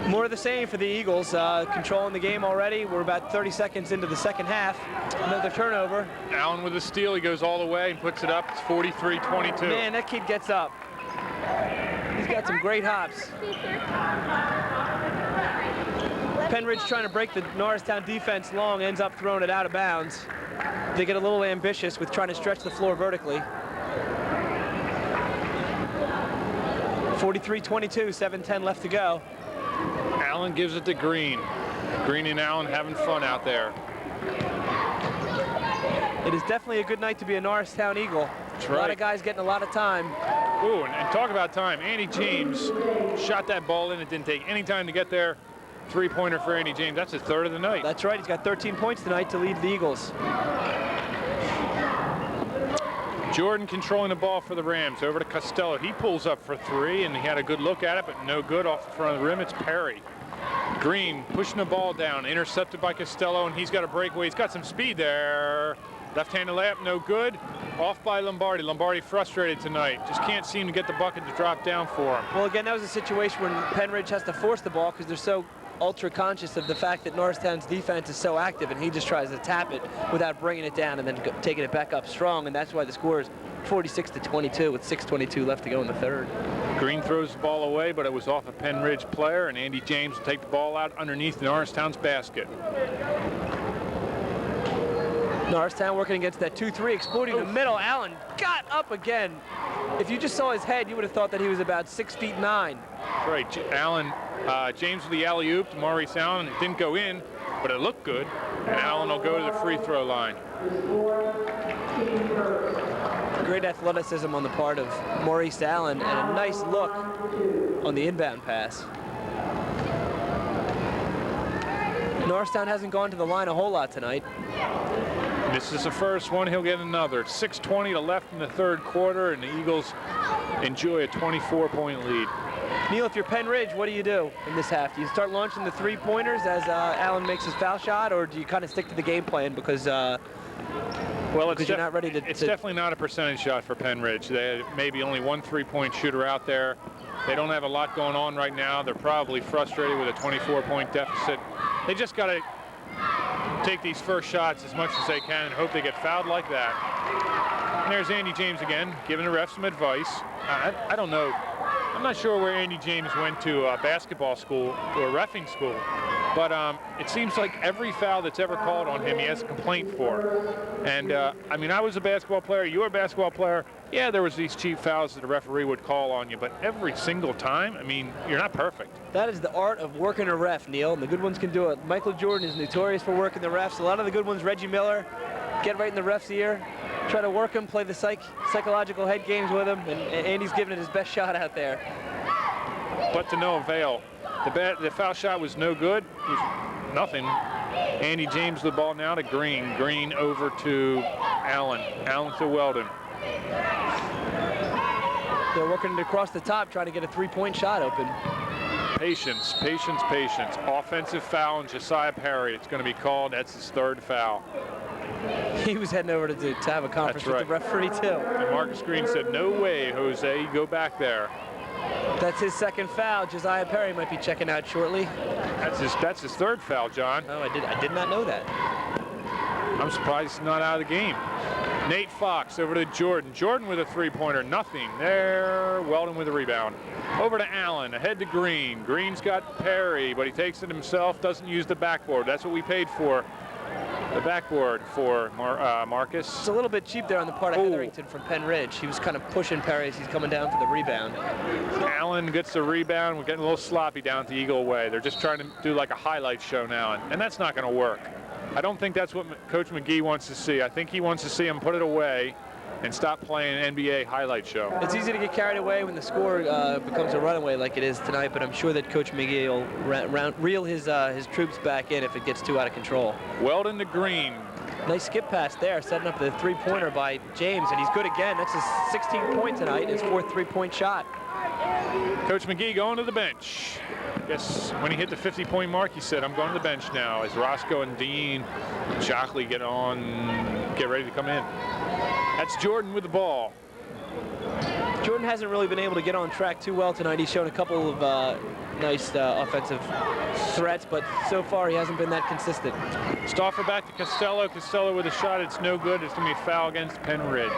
More of the same for the Eagles, controlling the game already. We're about 30 seconds into the second half. Another turnover. Allen with a steal. He goes all the way and puts it up. It's 43-22. Man, that kid gets up. He's got some great hops. Pennridge trying to break the Norristown defense long, ends up throwing it out of bounds. They get a little ambitious with trying to stretch the floor vertically. 43-22, 7:10 left to go. Allen gives it to Green. Green and Allen having fun out there. It is definitely a good night to be a Norristown Eagle. That's right. A lot right. of guys getting a lot of time. Ooh, and talk about time. Andy James shot that ball in. It didn't take any time to get there. 3-pointer for Andy James. That's his 3rd of the night. That's right. He's got 13 points tonight to lead the Eagles. Jordan controlling the ball for the Rams. Over to Costello. He pulls up for 3, and he had a good look at it, but no good off the front of the rim. It's Perry. Green pushing the ball down, intercepted by Costello, and he's got a breakaway. He's got some speed there. Left-handed layup, no good. Off by Lombardi. Lombardi frustrated tonight. Just can't seem to get the bucket to drop down for him. Well, again, that was a situation when Pennridge has to force the ball because they're so ultra conscious of the fact that Norristown's defense is so active, and he just tries to tap it without bringing it down and then taking it back up strong, and that's why the score is 46-22 with 6:22 left to go in the third. Green throws the ball away, but it was off a Pennridge player, and Andy James will take the ball out underneath Norristown's basket. Norristown working against that 2-3, exploiting the middle. Allen got up again. If you just saw his head, you would have thought that he was about 6'9". Right, Allen, James with the alley-oop to Maurice Allen. It didn't go in, but it looked good, and Allen will go to the free throw line. Great athleticism on the part of Maurice Allen, and a nice look on the inbound pass. Norristown hasn't gone to the line a whole lot tonight. This is the first one. He'll get another. 6:20 to left in the third quarter, and the Eagles enjoy a 24-point lead. Neil, if you're Pennridge, what do you do in this half? Do you start launching the three-pointers as Allen makes his foul shot, or do you kind of stick to the game plan because you're not ready to... It's definitely not a percentage shot for Pennridge. They had maybe only one three-point shooter out there. They don't have a lot going on right now. They're probably frustrated with a 24-point deficit. They just got to take these first shots as much as they can and hope they get fouled like that. And there's Andy James again, giving the refs some advice. I don't know. I'm not sure where Andy James went to basketball school or reffing school, but it seems like every foul that's ever called on him, he has a complaint for. And I mean, I was a basketball player, you were a basketball player. Yeah, there was these cheap fouls that the referee would call on you, but every single time, I mean, you're not perfect. That is the art of working a ref, Neil, and the good ones can do it. Michael Jordan is notorious for working the refs. A lot of the good ones, Reggie Miller, get right in the ref's ear, try to work him, play the psychological head games with him, and Andy's giving it his best shot out there. But to no avail. The foul shot was no good. It was nothing. Andy James the ball now to Green. Green over to Allen. Allen to Weldon. They're working it across the top, trying to get a three-point shot open. Patience, patience, patience. Offensive foul on Josiah Perry. It's going to be called. That's his third foul. He was heading over to have a conference with the referee, too. And Marcus Green said, "No way, Jose, you go back there." That's his second foul. Josiah Perry might be checking out shortly. That's his third foul, John. Oh, I did not know that. I'm surprised he's not out of the game. Nate Fox over to Jordan. Jordan with a three-pointer, nothing there. Weldon with a rebound. Over to Allen, ahead to Green. Green's got Perry, but he takes it himself, doesn't use the backboard. That's what we paid for. The backboard for Marcus. It's a little bit cheap there on the part of Hetherington from Pennridge. He was kind of pushing Perry as he's coming down for the rebound. Allen gets the rebound. We're getting a little sloppy down at the Eagle way. They're just trying to do like a highlight show now, and that's not going to work. I don't think that's what Coach McGee wants to see. I think he wants to see him put it away and stop playing an NBA highlight show. It's easy to get carried away when the score becomes a runaway like it is tonight, but I'm sure that Coach McGee will reel his troops back in if it gets too out of control. Weldon to Green. Nice skip pass there, setting up the three-pointer by James, and he's good again. That's his 16th point tonight, his fourth three-point shot. Coach McGee going to the bench. Yes, when he hit the 50-point mark, he said, "I'm going to the bench now," as Roscoe and Dean and Shockley get ready to come in. That's Jordan with the ball. Jordan hasn't really been able to get on track too well tonight. He's shown a couple of nice offensive threats, but so far he hasn't been that consistent. Stauffer back to Costello. Costello with a shot. It's no good. It's going to be a foul against Pennridge.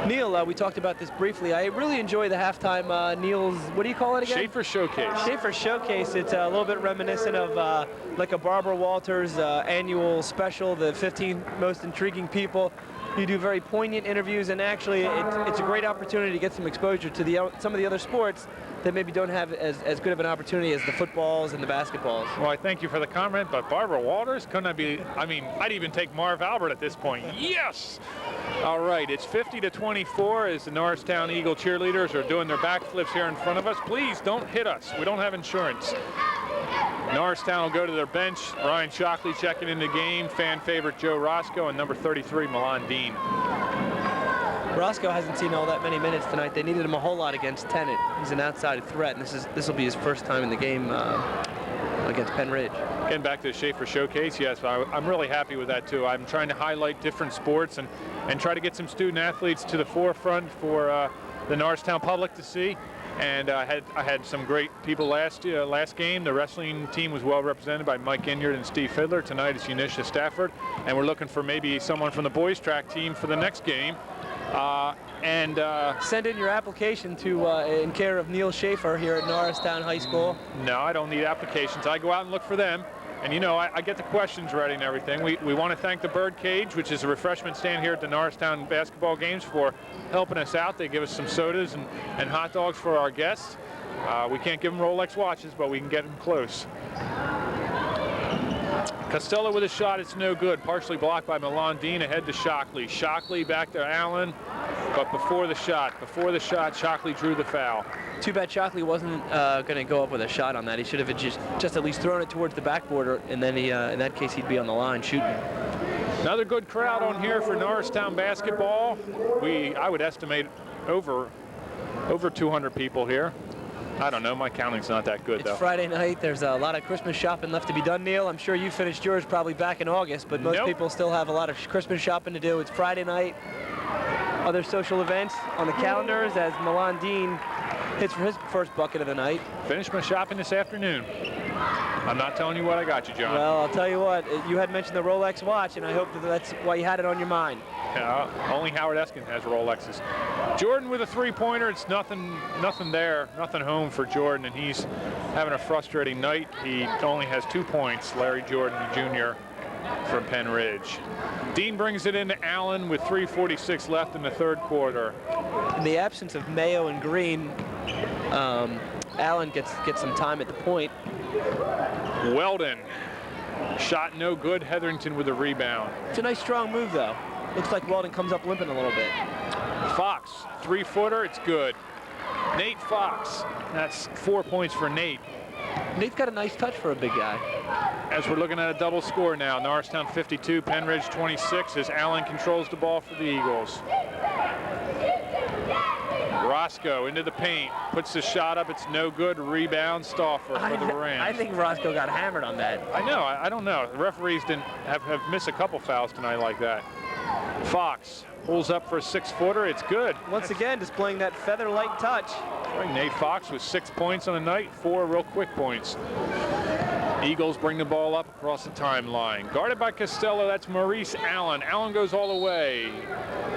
Neil, we talked about this briefly. I really enjoy the halftime Neil's, what do you call it again? Schaefer Showcase. Schaefer Showcase. It's a little bit reminiscent of like a Barbara Walters annual special, the 15 most intriguing people. You do very poignant interviews, and actually it's a great opportunity to get some exposure to some of the other sports that maybe don't have as good of an opportunity as the footballs and the basketballs. Well, I thank you for the comment, but Barbara Walters, couldn't I be, I mean, I'd even take Marv Albert at this point. Yes! All right, it's 50-24 as the Norristown Eagle cheerleaders are doing their backflips here in front of us. Please don't hit us. We don't have insurance. Norristown will go to their bench. Ryan Shockley checking in the game. Fan favorite Joe Roscoe and number 33, Milan Dean. Roscoe hasn't seen all that many minutes tonight. They needed him a whole lot against Tennant. He's an outside threat, and this will be his first time in the game against Pennridge. Getting back to the Schaefer Showcase, yes, I'm really happy with that too. I'm trying to highlight different sports and try to get some student athletes to the forefront for the Norristown public to see. And I had some great people last game. The wrestling team was well represented by Mike Inyard and Steve Fiddler. Tonight it's Unisha Stafford, and we're looking for maybe someone from the boys track team for the next game. Send in your application to in care of Neil Schaefer here at Norristown High School. No, I don't need applications. I go out and look for them. And you know, I get the questions ready and everything. We want to thank the Bird Cage, which is a refreshment stand here at the Norristown basketball games, for helping us out. They give us some sodas and hot dogs for our guests. We can't give them Rolex watches, but we can get them close. Costello with a shot, it's no good. Partially blocked by Milan Dean, ahead to Shockley. Shockley back to Allen, but before the shot, Shockley drew the foul. Too bad Shockley wasn't going to go up with a shot on that. He should have just at least thrown it towards the backboard, and then in that case he'd be on the line shooting. Another good crowd on here for Norristown basketball. I would estimate over 200 people here. I don't know, my counting's not that good, though. It's Friday night. There's a lot of Christmas shopping left to be done, Neil. I'm sure you finished yours probably back in August, but most people still have a lot of Christmas shopping to do. It's Friday night. Other social events on the calendars as Milan Dean hits for his first bucket of the night. Finished my shopping this afternoon. I'm not telling you what I got you, John. Well, I'll tell you what, you had mentioned the Rolex watch, and I hope that's why you had it on your mind. Only Howard Eskin has Rolexes. Jordan with a three-pointer. It's nothing there, nothing home for Jordan, and he's having a frustrating night. He only has 2 points, Larry Jordan Jr. from Pennridge. Dean brings it into Allen with 3:46 left in the third quarter. In the absence of Mayo and Green, Allen gets some time at the point. Weldon, shot no good. Hetherington with a rebound. It's a nice strong move, though. Looks like Weldon comes up limping a little bit. Fox, three-footer, it's good. Nate Fox, that's 4 points for Nate. Nate's got a nice touch for a big guy. As we're looking at a double score now, Norristown 52, Pennridge 26, as Allen controls the ball for the Eagles. Roscoe into the paint, puts the shot up, it's no good. Rebound, Stauffer for the Rams. I think Roscoe got hammered on that. I know, I don't know. The referees didn't have missed a couple fouls tonight like that. Fox pulls up for a 6-footer, it's good. Once again, displaying that feather-light touch. Right, Nate Fox with 6 points on the night, 4 real quick points. Eagles bring the ball up across the timeline. Guarded by Costello, that's Maurice Allen. Allen goes all the way.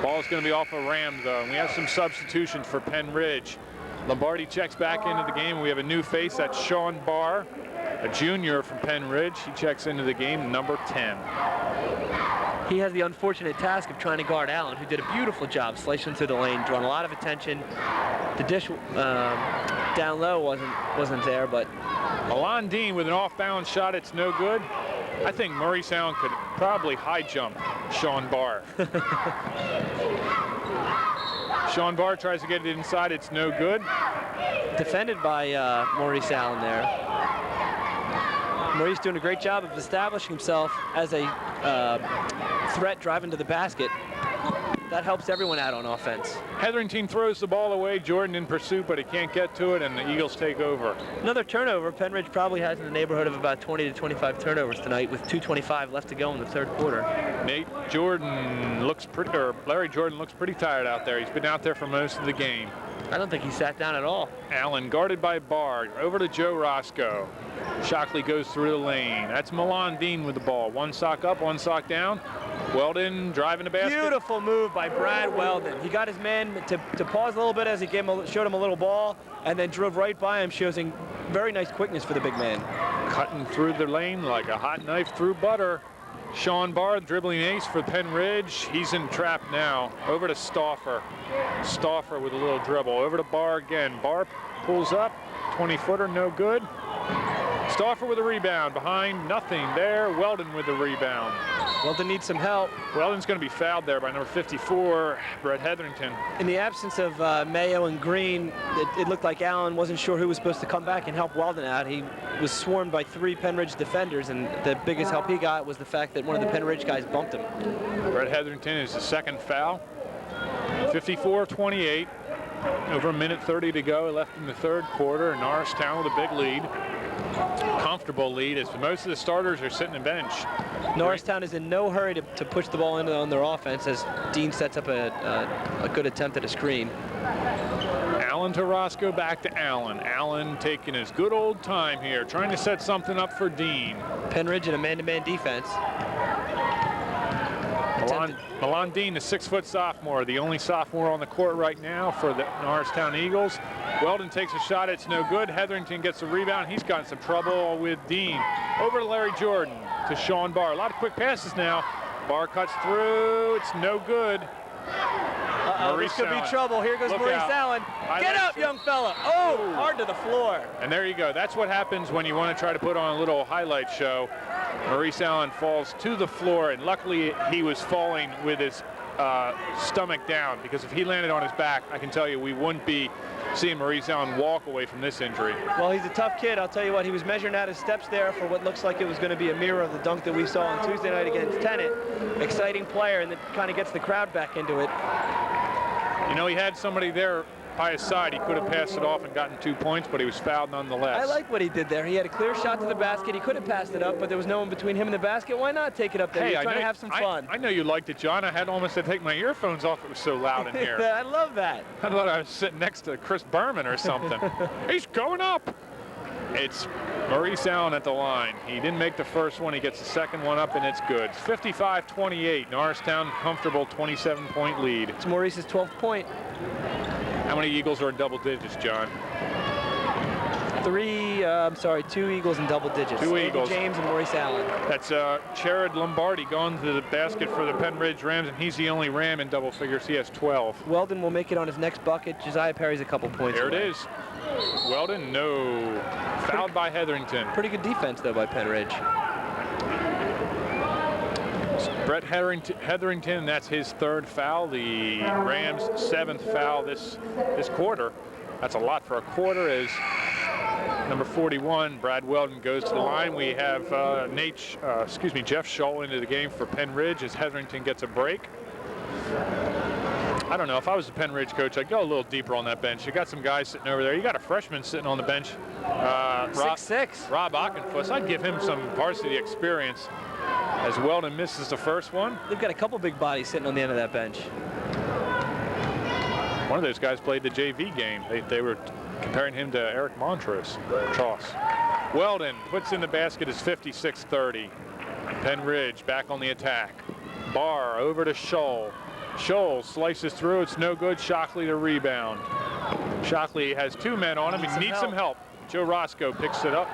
Ball's going to be off a Ram, though, and we have some substitutions for Pennridge. Lombardi checks back into the game. We have a new face, that's Sean Barr, a junior from Pennridge. He checks into the game, number 10. He has the unfortunate task of trying to guard Allen, who did a beautiful job slicing through the lane, drawing a lot of attention. The dish down low wasn't there, but Milan Dean with an off-balance shot, it's no good. I think Maurice Allen could probably high jump Sean Barr. Sean Barr tries to get it inside, it's no good. Defended by Maurice Allen there. Maurice doing a great job of establishing himself as a threat driving to the basket. That helps everyone out on offense. Hetherington throws the ball away. Jordan in pursuit, but he can't get to it, and the Eagles take over. Another turnover. Pennridge probably has in the neighborhood of about 20 to 25 turnovers tonight, with 2:25 left to go in the third quarter. Larry Jordan looks pretty tired out there. He's been out there for most of the game. I don't think he sat down at all. Allen guarded by Barr. Over to Joe Roscoe. Shockley goes through the lane. That's Milan Dean with the ball. One sock up, one sock down. Weldon driving the basket. Beautiful move by Brad Weldon. He got his man to pause a little bit as he showed him a little ball, and then drove right by him, showing very nice quickness for the big man. Cutting through the lane like a hot knife through butter. Sean Barr, dribbling ace for Pennridge. He's in trap now. Over to Stauffer. Stauffer with a little dribble. Over to Barr again. Barr pulls up. 20-footer, no good. Stauffer with a rebound. Behind, nothing there. Weldon with the rebound. Weldon needs some help. Weldon's going to be fouled there by number 54, Brett Hetherington. In the absence of Mayo and Green, it looked like Allen wasn't sure who was supposed to come back and help Weldon out. He was swarmed by 3 Pennridge defenders, and the biggest help he got was the fact that one of the Pennridge guys bumped him. Brett Hetherington is the second foul. 54-28. Over a minute 30 to go left in the third quarter. Norristown with a big lead. Comfortable lead as most of the starters are sitting on the bench. Norristown is in no hurry to push the ball on their offense as Dean sets up a good attempt at a screen. Allen to Roscoe, back to Allen. Allen taking his good old time here, trying to set something up for Dean. Pennridge in a man-to-man defense. Milan Dean, the 6-foot sophomore, the only sophomore on the court right now for the Norristown Eagles. Weldon takes a shot, it's no good. Hetherington gets the rebound. He's got some trouble with Dean. Over to Larry Jordan, to Sean Barr. A lot of quick passes now. Barr cuts through, it's no good. This could be trouble. Here goes Maurice Allen. Get up, young fella. Oh, hard to the floor. And there you go. That's what happens when you want to try to put on a little highlight show. Maurice Allen falls to the floor, and luckily he was falling with his stomach down, because if he landed on his back, I can tell you we wouldn't be seeing Maurice Allen walk away from this injury. Well, he's a tough kid. I'll tell you what, he was measuring out his steps there for what looks like it was going to be a mirror of the dunk that we saw on Tuesday night against Tennant. Exciting player, and it kind of gets the crowd back into it. You know, he had somebody there by his side. He could have passed it off and gotten 2 points, but he was fouled nonetheless. I like what he did there. He had a clear shot to the basket. He could have passed it up, but there was no one between him and the basket. Why not take it up there? Hey, He's trying to have some fun. I know you liked it, John. I had almost to take my earphones off. It was so loud in here. I love that. I thought I was sitting next to Chris Berman or something. He's going up. It's Maurice Allen at the line. He didn't make the first one. He gets the second one up, and it's good. 55-28. Norristown, comfortable 27-point lead. It's Maurice's 12th point. How many Eagles are in double digits, John? 2 Eagles in double digits. Two Andy Eagles. James and Maurice Allen. That's Jared Lombardi going to the basket for the Pennridge Rams, and he's the only Ram in double figures. He has 12. Weldon will make it on his next bucket. Josiah Perry's a couple points There away. it is. Weldon, no. Fouled by Hetherington. Pretty good defense, though, by Pennridge. Brett Hetherington, that's his third foul. The Rams' 7th foul this quarter. That's a lot for a quarter, as number 41, Brad Weldon, goes to the line. We have Jeff Shull into the game for Pennridge as Hetherington gets a break. I don't know, if I was the Pennridge coach, I'd go a little deeper on that bench. You got some guys sitting over there. You got a freshman sitting on the bench. 6'6". Rob Ockenfuss. I'd give him some varsity experience as Weldon misses the first one. They've got a couple big bodies sitting on the end of that bench. One of those guys played the JV game. They were comparing him to Eric Montrose. Weldon puts in the basket. Is 56-30. Pennridge back on the attack. Barr over to Shull. Shull slices through. It's no good. Shockley to rebound. Shockley has 2 men on him. He needs some help. Joe Roscoe picks it up.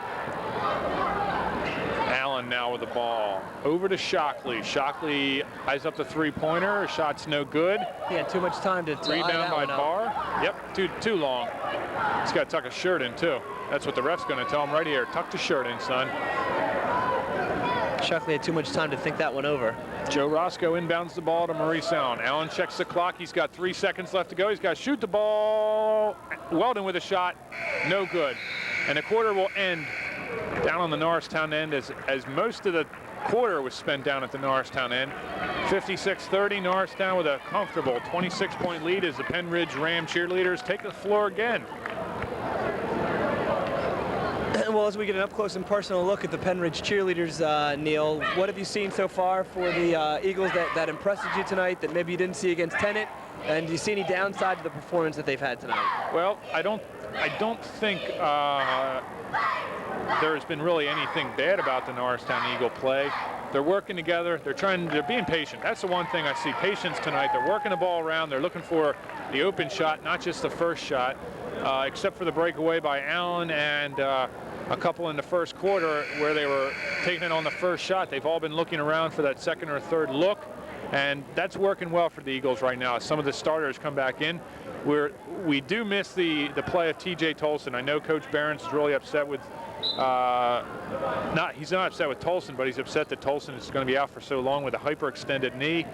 Allen now with the ball. Over to Shockley. Shockley eyes up the 3-pointer. Shot's no good. He had too much time to Rebound by Barr. Yep, too long. He's got to tuck his shirt in, too. That's what the ref's going to tell him right here. Tuck the shirt in, son. Shockley had too much time to think that one over. Joe Roscoe inbounds the ball to Maurice Allen. Allen checks the clock. He's got 3 seconds left to go. He's got to shoot the ball. Weldon with a shot. No good. And the quarter will end down on the Norristown end as most of the quarter was spent down at the Norristown end. 56-30, Norristown with a comfortable 26-point lead as the Pennridge Ram cheerleaders take the floor again. Well, as we get an up-close and personal look at the Pennridge cheerleaders, Neil, what have you seen so far for the Eagles that impressed you tonight that maybe you didn't see against Tennant? And do you see any downside to the performance that they've had tonight? Well, I don't think there has been really anything bad about the Norristown Eagle play. They're working together. They're being patient. That's the one thing I see, patience tonight. They're working the ball around. They're looking for the open shot, not just the first shot, except for the breakaway by Allen and a couple in the first quarter where they were taking it on the first shot. They've all been looking around for that second or third look, and that's working well for the Eagles right now. Some of the starters come back in. We do miss the play of T.J. Tolson. I know Coach Behrens is really upset with he's not upset with Tolson, but he's upset that Tolson is going to be out for so long with a hyperextended knee.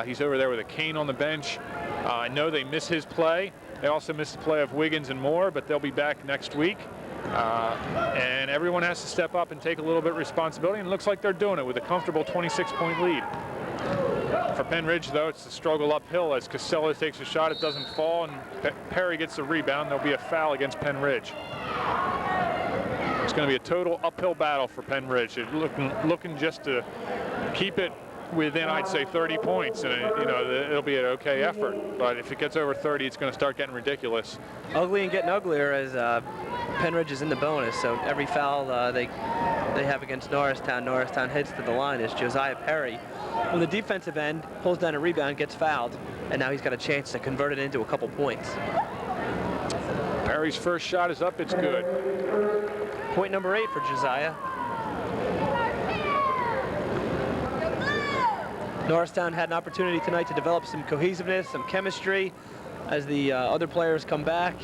He's over there with a cane on the bench. I know they miss his play. They also miss the play of Wiggins and Moore, but they'll be back next week. And everyone has to step up and take a little bit of responsibility, and it looks like they're doing it with a comfortable 26-point lead. For Pennridge, though, it's the struggle uphill as Costello takes a shot. It doesn't fall, and Perry gets the rebound. There'll be a foul against Pennridge. It's going to be a total uphill battle for Pennridge. They're looking just to keep it within, I'd say, 30 points, and it'll be an okay effort. But if it gets over 30, it's going to start getting ridiculous. Ugly and getting uglier as Pennridge is in the bonus. So every foul they have against Norristown heads to the line as Josiah Perry, on the defensive end, pulls down a rebound, gets fouled, and now he's got a chance to convert it into a couple points. Perry's first shot is up. It's good. Point number 8 for Josiah. Norristown had an opportunity tonight to develop some cohesiveness, some chemistry. As the other players come back,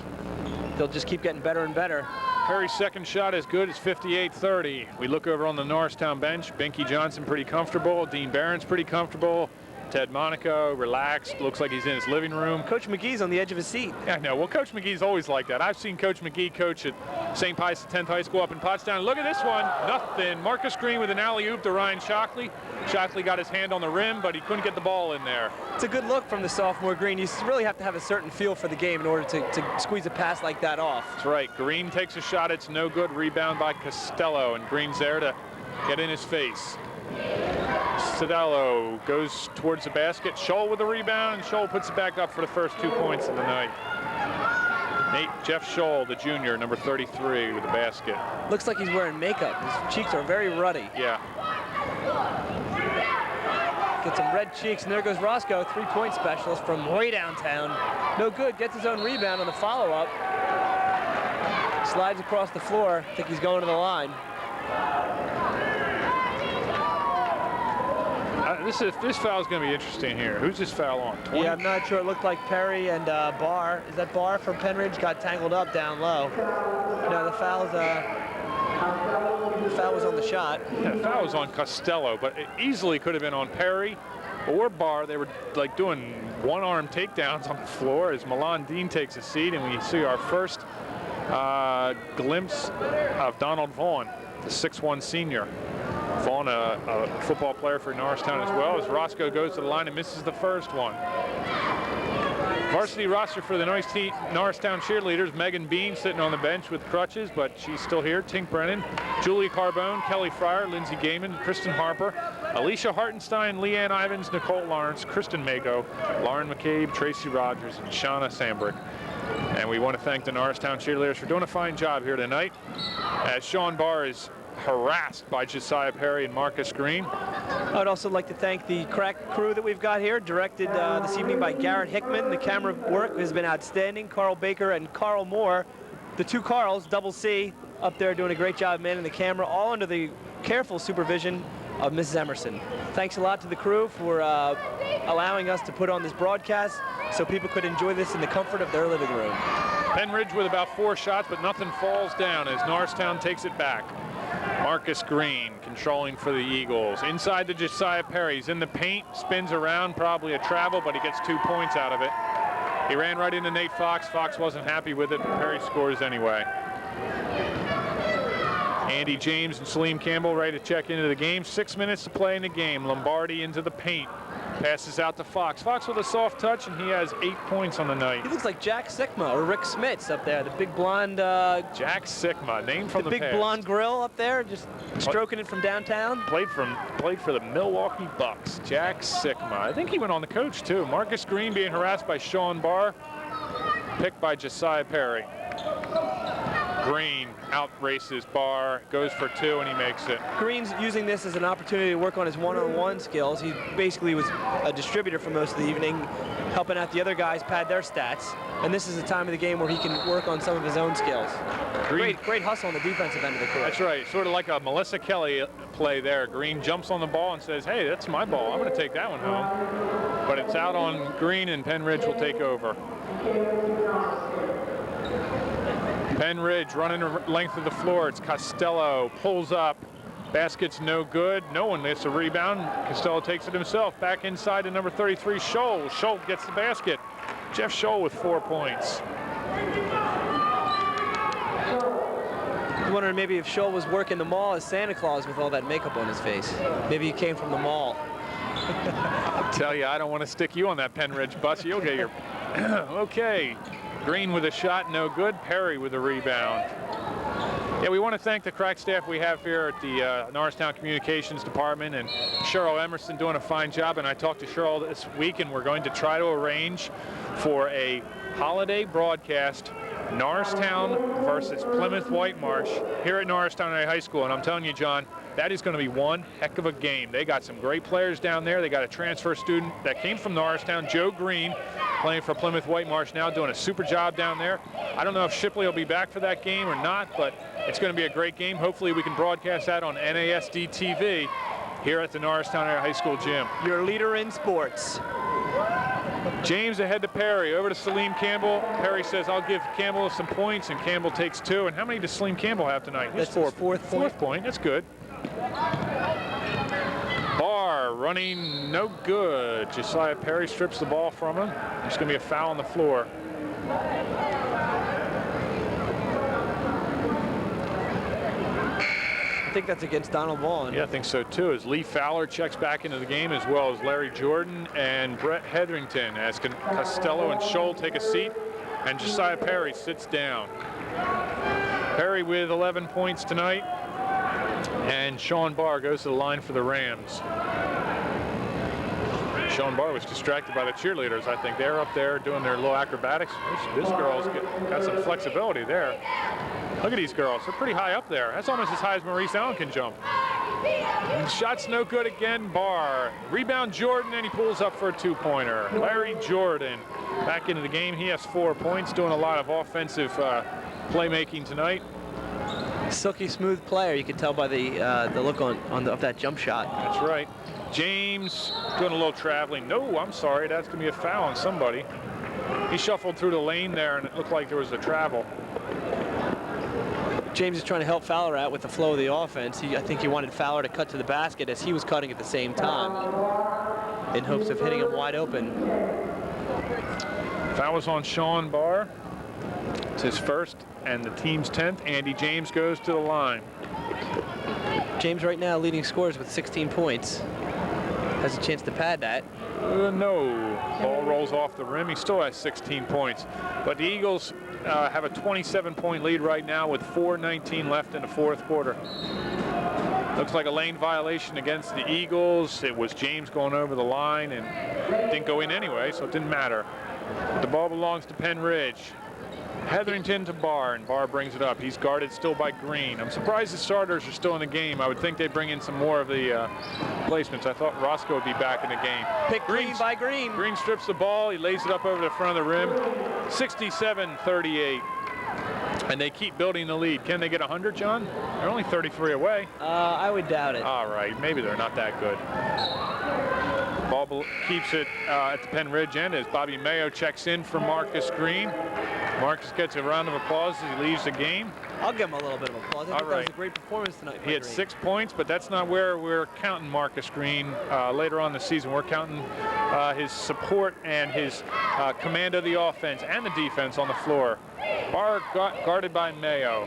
they'll just keep getting better and better. Perry's second shot is good. It's 58-30. We look over on the Norristown bench. Binky Johnson pretty comfortable. Dean Barron's pretty comfortable. Ted Monaco, relaxed. Looks like he's in his living room. Coach McGee's on the edge of his seat. Yeah, I know. Well, Coach McGee's always like that. I've seen Coach McGee coach at St. Pius X High School up in Pottstown. Look at this one. Nothing. Marcus Green with an alley-oop to Ryan Shockley. Shockley got his hand on the rim, but he couldn't get the ball in there. It's a good look from the sophomore Green. You really have to have a certain feel for the game in order to squeeze a pass like that off. That's right. Green takes a shot. It's no good. Rebound by Costello, and Green's there to get in his face. Costello goes towards the basket. Scholl with the rebound, and Scholl puts it back up for the first 2 points of the night. Jeff Scholl, the junior, number 33, with the basket. Looks like he's wearing makeup. His cheeks are very ruddy. Yeah. Gets some red cheeks, and there goes Roscoe, three-point specialist from way downtown. No good, gets his own rebound on the follow-up. Slides across the floor. I think he's going to the line. This foul is going to be interesting here. Who's this foul on? 20? Yeah, I'm not sure. It looked like Perry and Barr. Is that Barr from Pennridge? Got tangled up down low. No, the foul was on the shot. Yeah, the foul was on Costello, but it easily could have been on Perry or Barr. They were like doing one-arm takedowns on the floor as Milan Dean takes a seat, and we see our first glimpse of Donald Vaughn, the 6'1" senior. Vaughn, a football player for Norristown as well, as Roscoe goes to the line and misses the first one. Varsity roster for the Norristown cheerleaders: Megan Bean sitting on the bench with crutches, but she's still here. Tink Brennan, Julie Carbone, Kelly Fryer, Lindsey Gaiman, Kristen Harper, Alicia Hartenstein, Leanne Ivins, Nicole Lawrence, Kristen Mako, Lauren McCabe, Tracy Rogers, and Shauna Sambrick. And we want to thank the Norristown cheerleaders for doing a fine job here tonight, as Sean Barr is harassed by Josiah Perry and Marcus Green. I'd also like to thank the crack crew that we've got here, directed this evening by Garrett Hickman. The camera work has been outstanding. Carl Baker and Carl Moore, the two Carls, double C, up there doing a great job manning the camera, all under the careful supervision of Mrs. Emerson. Thanks a lot to the crew for allowing us to put on this broadcast so people could enjoy this in the comfort of their living room. Pennridge with about 4 shots, but nothing falls down as Norristown takes it back. Marcus Green controlling for the Eagles. Inside to Josiah Perry. He's in the paint, spins around, probably a travel, but he gets 2 points out of it. He ran right into Nate Fox. Fox wasn't happy with it, but Perry scores anyway. Andy James and Salim Campbell ready to check into the game. 6 minutes to play in the game. Lombardi into the paint. Passes out to Fox. Fox with a soft touch, and he has 8 points on the night. He looks like Jack Sikma or Rick Smits up there, the big blonde. Jack Sikma, name from the big past. blonde grill up there, just stroking it from downtown. Played for the Milwaukee Bucks. Jack Sikma. I think he went on the coach too. Marcus Green being harassed by Sean Barr, picked by Josiah Perry. Green out races Barr, goes for 2, and he makes it. Green's using this as an opportunity to work on his one-on-one skills. He basically was a distributor for most of the evening, helping out the other guys pad their stats. And this is the time of the game where he can work on some of his own skills. Great hustle on the defensive end of the court. That's right, sort of like a Melissa Kelly play there. Green jumps on the ball and says, hey, that's my ball. I'm going to take that one home. But it's out on Green, and Pennridge will take over. Pennridge running the length of the floor. It's Costello, pulls up. Basket's no good. No one gets a rebound. Costello takes it himself. Back inside to number 33, Scholl. Scholl gets the basket. Jeff Scholl with 4 points. I'm wondering maybe if Scholl was working the mall as Santa Claus with all that makeup on his face. Maybe he came from the mall. I'll tell you, I don't want to stick you on that Pennridge bus. You'll get your... Okay. Green with a shot, no good. Perry with a rebound. Yeah, we want to thank the crack staff we have here at the Norristown Communications Department, and Cheryl Emerson doing a fine job. And I talked to Cheryl this week, and we're going to try to arrange for a holiday broadcast, Norristown versus Plymouth Whitemarsh here at Norristown High School. And I'm telling you, John, that is going to be one heck of a game. They got some great players down there. They got a transfer student that came from Norristown, Joe Green, playing for Plymouth Whitemarsh now, doing a super job down there. I don't know if Shipley will be back for that game or not, but it's going to be a great game. Hopefully we can broadcast that on NASD TV here at the Norristown Area High School gym. Your leader in sports. James ahead to Perry, over to Salim Campbell. Perry says, I'll give Campbell some points, and Campbell takes 2. And how many does Salim Campbell have tonight? That's his fourth point. That's good. Barr running no good. Josiah Perry strips the ball from him. There's going to be a foul on the floor. I think that's against Donald Vaughn. Yeah, I think so too, as Lee Fowler checks back into the game, as well as Larry Jordan and Brett Hetherington, as Costello and Scholl take a seat, and Josiah Perry sits down. Perry with 11 points tonight, and Sean Barr goes to the line for the Rams. Sean Barr was distracted by the cheerleaders. I think they're up there doing their little acrobatics. This girl's got some flexibility there. Look at these girls. They're pretty high up there. That's almost as high as Maurice Allen can jump. And shot's no good again. Barr. Rebound Jordan, and he pulls up for a 2-pointer. Larry Jordan back into the game. He has 4 points, doing a lot of offensive playmaking tonight. Silky smooth player. You can tell by the look of that jump shot. That's right. James doing a little traveling. No, I'm sorry. That's going to be a foul on somebody. He shuffled through the lane there, and it looked like there was a travel. James is trying to help Fowler out with the flow of the offense. I think he wanted Fowler to cut to the basket as he was cutting at the same time in hopes of hitting him wide open. Foul was on Sean Barr. It's his first and the team's 10th. Andy James goes to the line. James right now leading scorers with 16 points. Has a chance to pad that. No. Ball rolls off the rim. He still has 16 points. But the Eagles have a 27-point lead right now with 4:19 left in the fourth quarter. Looks like a lane violation against the Eagles. It was James going over the line and didn't go in anyway, so it didn't matter. The ball belongs to Pennridge. Hetherington to Barr, and Barr brings it up. He's guarded still by Green. I'm surprised the starters are still in the game. I would think they'd bring in some more of the placements. I thought Roscoe would be back in the game. Pick Green by Green. Green strips the ball. He lays it up over the front of the rim. 67-38. And they keep building the lead. Can they get 100, John? They're only 33 away. I would doubt it. All right, maybe they're not that good. Ball keeps it at the Pennridge end as Bobby Mayo checks in for Marcus Green. Marcus gets a round of applause as he leaves the game. I'll give him a little bit of applause. I think that was a great performance tonight. He had 6 points, but that's not where we're counting Marcus Green later on the season. We're counting his support and his command of the offense and the defense on the floor. Barr guarded by Mayo.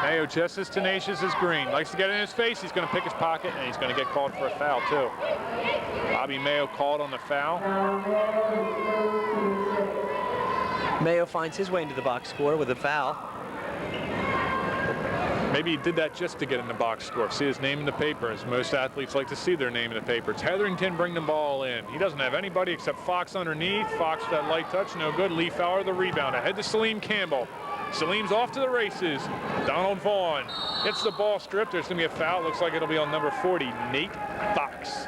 Mayo just as tenacious as Green. Likes to get in his face. He's going to pick his pocket, and he's going to get called for a foul, too. Bobby Mayo called on the foul. Mayo finds his way into the box score with a foul. Maybe he did that just to get in the box score. See his name in the paper, as most athletes like to see their name in the paper. It's Hetherington bring the ball in. He doesn't have anybody except Fox underneath. Fox, that light touch, no good. Lee Fowler, the rebound. Ahead to Salim Campbell. Salim's off to the races. Donald Vaughn gets the ball stripped. There's going to be a foul. Looks like it'll be on number 40, Nate Fox.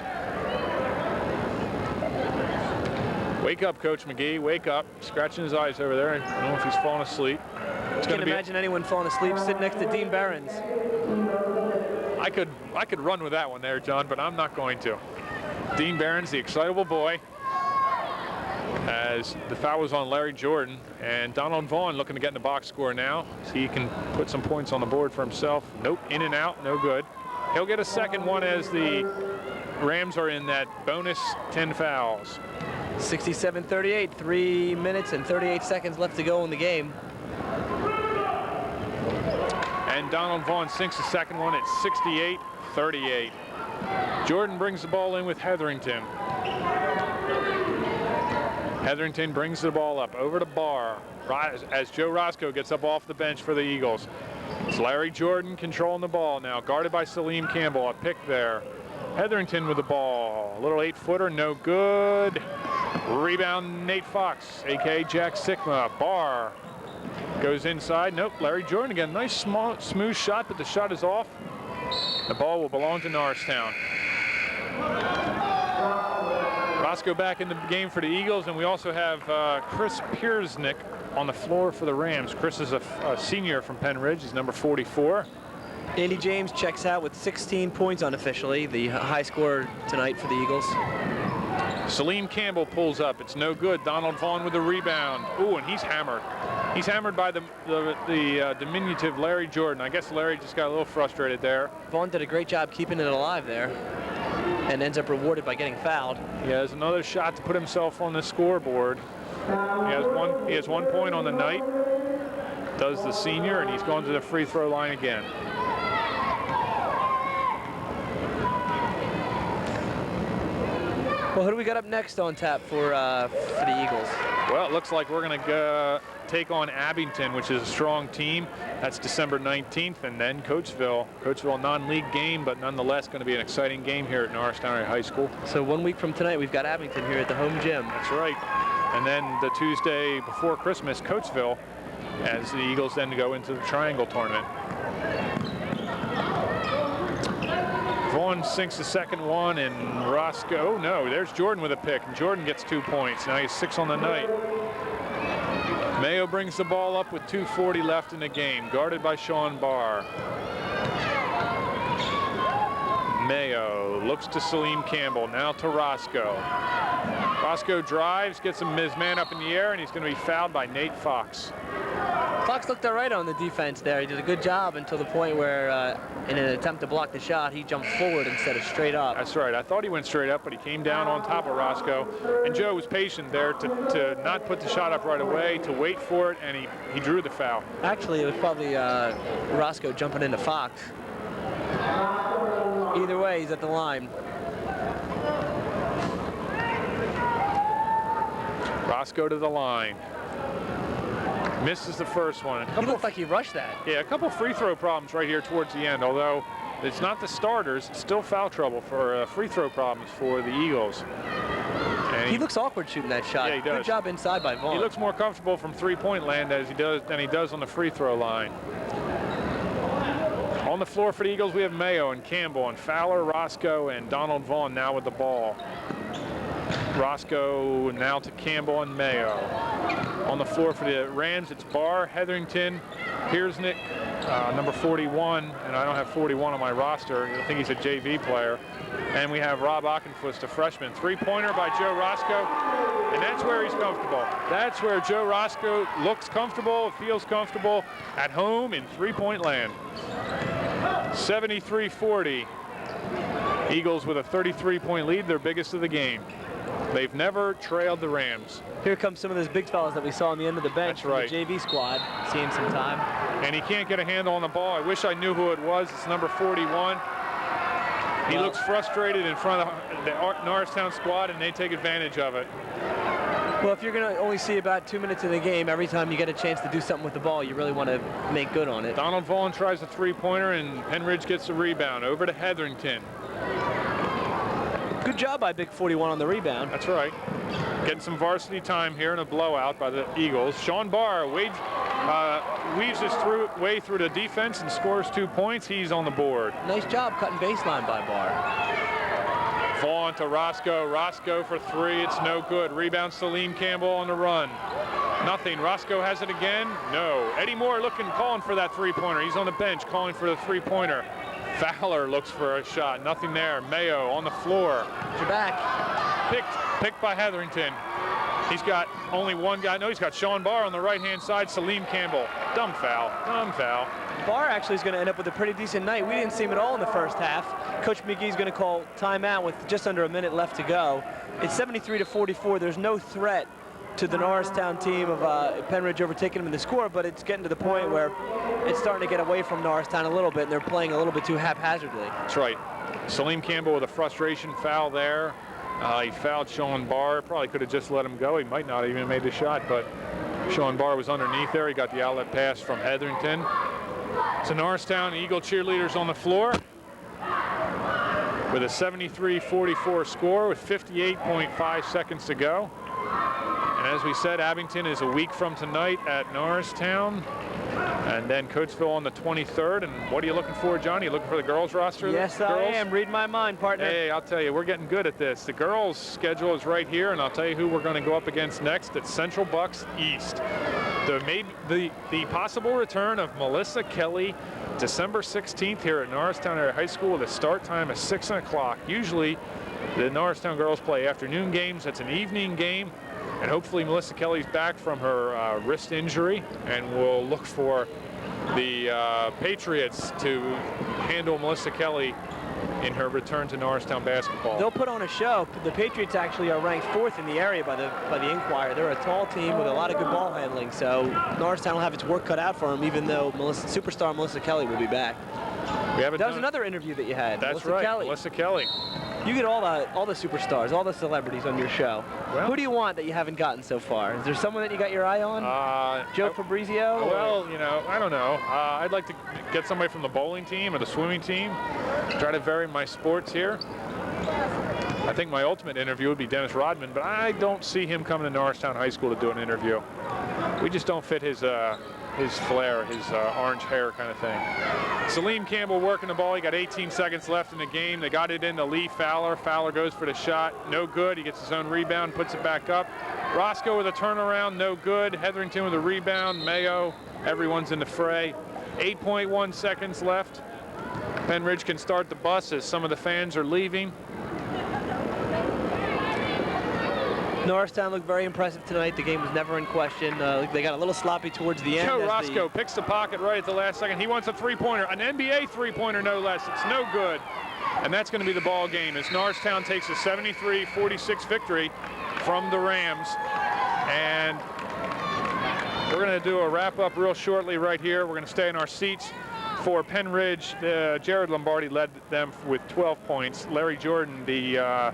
Wake up, Coach McGee. Wake up. Scratching his eyes over there. I don't know if he's falling asleep. I can't imagine anyone falling asleep sitting next to Dean Behrens. I could run with that one there, John, but I'm not going to. Dean Behrens, the excitable boy, as the foul was on Larry Jordan, and Donald Vaughn looking to get in the box score now, so he can put some points on the board for himself. Nope, in and out, no good. He'll get a second one as the Rams are in that bonus 10 fouls. 67-38, 3 minutes and 38 seconds left to go in the game. And Donald Vaughn sinks the second one at 68-38. Jordan brings the ball in with Hetherington. Hetherington brings the ball up over to Barr as Joe Roscoe gets up off the bench for the Eagles. It's Larry Jordan controlling the ball now, guarded by Salim Campbell. A pick there. Hetherington with the ball. A little 8-footer, no good. Rebound, Nate Fox, a.k.a. Jack Sikma. Barr goes inside. Nope, Larry Jordan again. Nice, smooth shot, but the shot is off. The ball will belong to Norristown. Roscoe back in the game for the Eagles, and we also have Chris Piersnick on the floor for the Rams. Chris is a senior from Pennridge. He's number 44. Andy James checks out with 16 points unofficially, the high scorer tonight for the Eagles. Salim Campbell pulls up. It's no good. Donald Vaughn with the rebound. Ooh, and he's hammered. He's hammered by the diminutive Larry Jordan. I guess Larry just got a little frustrated there. Vaughn did a great job keeping it alive there and ends up rewarded by getting fouled. He has another shot to put himself on the scoreboard. He has 1 point on the night. Does the senior, and he's going to the free throw line again. Well, who do we got up next on tap for the Eagles? Well, it looks like we're going to take on Abington, which is a strong team. That's December 19th, and then Coatesville. Coatesville, non-league game, but nonetheless going to be an exciting game here at Norristown High School. So 1 week from tonight, we've got Abington here at the home gym. That's right. And then the Tuesday before Christmas, Coatesville, as the Eagles then go into the Triangle Tournament. Vaughn sinks the second one, and Roscoe, oh no, there's Jordan with a pick, and Jordan gets 2 points. Now he's 6 on the night. Mayo brings the ball up with 2:40 left in the game, guarded by Sean Barr. Mayo looks to Salim Campbell, now to Roscoe. Roscoe drives, gets his man up in the air, and he's going to be fouled by Nate Fox. Fox looked all right on the defense there. He did a good job until the point where, in an attempt to block the shot, he jumped forward instead of straight up. That's right. I thought he went straight up, but he came down on top of Roscoe. And Joe was patient there to not put the shot up right away, to wait for it, and he drew the foul. Actually, it was probably Roscoe jumping into Fox. Either way, he's at the line. Roscoe to the line. Misses the first one. He looked like he rushed that. Yeah, a couple free throw problems right here towards the end, although it's not the starters, it's still foul trouble for free throw problems for the Eagles. And he looks awkward shooting that shot. Yeah, he does. Good job inside by Vaughn. He looks more comfortable from three-point land than he does on the free throw line. On the floor for the Eagles, we have Mayo and Campbell and Fowler, Roscoe, and Donald Vaughn now with the ball. Roscoe now to Campbell and Mayo. On the floor for the Rams, it's Barr, Hetherington, Piersnick, number 41, and I don't have 41 on my roster. I think he's a JV player. And we have Rob Ockenfuss, a freshman. Three-pointer by Joe Roscoe, and that's where he's comfortable. That's where Joe Roscoe looks comfortable, feels comfortable at home in three-point land. 73-40. Eagles with a 33-point lead, their biggest of the game. They've never trailed the Rams. Here comes some of those big fellas that we saw on the end of the bench. That's right. From the JV squad, seeing some time. And he can't get a handle on the ball. I wish I knew who it was. It's number 41. He looks frustrated in front of the Norristown squad, and they take advantage of it. Well, if you're going to only see about 2 minutes in the game, every time you get a chance to do something with the ball, you really want to make good on it. Donald Vaughn tries a three-pointer, and Pennridge gets the rebound. Over to Hetherington. Good job by Big 41 on the rebound. That's right. Getting some varsity time here in a blowout by the Eagles. Sean Barr weaves his way through the defense and scores 2 points. He's on the board. Nice job cutting baseline by Barr. Vaughn to Roscoe. Roscoe for three. It's no good. Rebound Salim Campbell on the run. Nothing. Roscoe has it again. No. Eddie Moore calling for that three-pointer. He's on the bench calling for the three-pointer. Fowler looks for a shot. Nothing there. Mayo on the floor. You're back. Picked by Hetherington. He's got only one guy. No, he's got Sean Barr on the right-hand side. Salim Campbell. Dumb foul. Dumb foul. Barr actually is going to end up with a pretty decent night. We didn't see him at all in the first half. Coach McGee's going to call timeout with just under a minute left to go. It's 73-44. There's no threat to the Norristown team of Pennridge overtaking them in the score, but it's getting to the point where it's starting to get away from Norristown a little bit, and they're playing a little bit too haphazardly. That's right. Salim Campbell with a frustration foul there. He fouled Sean Barr. Probably could have just let him go. He might not have even made the shot, but Sean Barr was underneath there. He got the outlet pass from Hetherington. So Norristown Eagle cheerleaders on the floor with a 73-44 score with 58.5 seconds to go. And as we said, Abington is a week from tonight at Norristown. And then Coatesville on the 23rd. And what are you looking for, John? Are you looking for the girls roster? Yes, I am. Read my mind, partner. Hey, I'll tell you, we're getting good at this. The girls' schedule is right here, and I'll tell you who we're going to go up against next. It's Central Bucks East. The possible return of Melissa Kelly, December 16th here at Norristown Area High School with a start time of 6 o'clock. Usually, the Norristown girls play afternoon games. It's an evening game. And hopefully Melissa Kelly's back from her wrist injury, and we'll look for the Patriots to handle Melissa Kelly in her return to Norristown basketball. They'll put on a show. The Patriots actually are ranked 4th in the area by the Inquirer. They're a tall team with a lot of good ball handling, so Norristown will have its work cut out for them, even though superstar Melissa Kelly will be back. That was another interview that you had. That's Melissa right, Kelly. Melissa Kelly. You get all the superstars, all the celebrities on your show. Well, who do you want that you haven't gotten so far? Is there someone that you got your eye on? Joe Fabrizio? Well, you know, I don't know. I'd like to get somebody from the bowling team or the swimming team. Try to vary my sports here. I think my ultimate interview would be Dennis Rodman, but I don't see him coming to Norristown High School to do an interview. We just don't fit his flair, his orange hair kind of thing. Salim Campbell working the ball. He got 18 seconds left in the game. They got it into Lee Fowler. Fowler goes for the shot. No good. He gets his own rebound, puts it back up. Roscoe with a turnaround. No good. Hetherington with a rebound. Mayo. Everyone's in the fray. 8.1 seconds left. Pennridge can start the bus as some of the fans are leaving. Norristown looked very impressive tonight. The game was never in question. They got a little sloppy towards the end. Joe Roscoe picks the pocket right at the last second. He wants a three-pointer, an NBA three-pointer no less. It's no good. And that's going to be the ball game as Norristown takes a 73-46 victory from the Rams. And we're going to do a wrap-up real shortly right here. We're going to stay in our seats. For Pennridge, Jared Lombardi led them with 12 points. Larry Jordan, the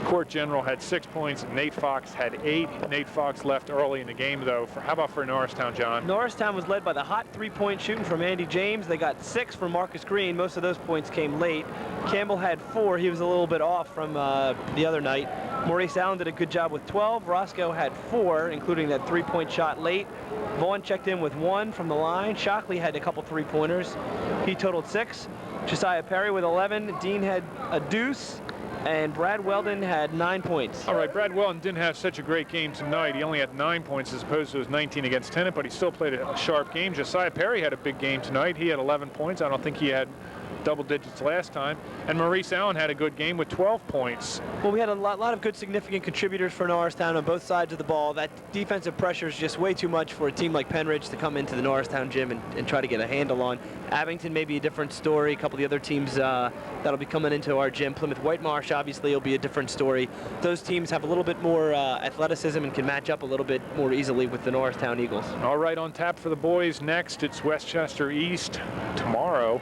court general, had 6 points. Nate Fox had 8. Nate Fox left early in the game, though. How about for Norristown, John? Norristown was led by the hot three-point shooting from Andy James. They got 6 from Marcus Green. Most of those points came late. Campbell had 4. He was a little bit off from the other night. Maurice Allen did a good job with 12. Roscoe had 4, including that three-point shot late. Vaughn checked in with 1 from the line. Shockley had a couple three-pointers. He totaled 6. Josiah Perry with 11. Dean had a deuce. And Brad Weldon had 9 points. All right, Brad Weldon didn't have such a great game tonight. He only had 9 points as opposed to his 19 against Tennant, but he still played a sharp game. Josiah Perry had a big game tonight. He had 11 points. I don't think he had double digits last time. And Maurice Allen had a good game with 12 points. Well, we had a lot of good significant contributors for Norristown on both sides of the ball. That defensive pressure is just way too much for a team like Pennridge to come into the Norristown gym and try to get a handle on. Abington may be a different story. A couple of the other teams that'll be coming into our gym. Plymouth Whitemarsh obviously will be a different story. Those teams have a little bit more athleticism and can match up a little bit more easily with the Norristown Eagles. All right, on tap for the boys next, it's Westchester East tomorrow.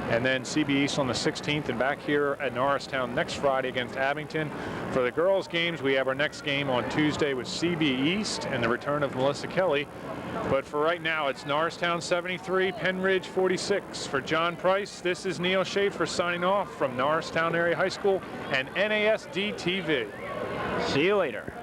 And then CB East on the 16th, and back here at Norristown next Friday against Abington. For the girls' games, we have our next game on Tuesday with CB East and the return of Melissa Kelly. But for right now, it's Norristown 73, Pennridge 46. For John Price, this is Neil Schaefer signing off from Norristown Area High School and NASD TV. See you later.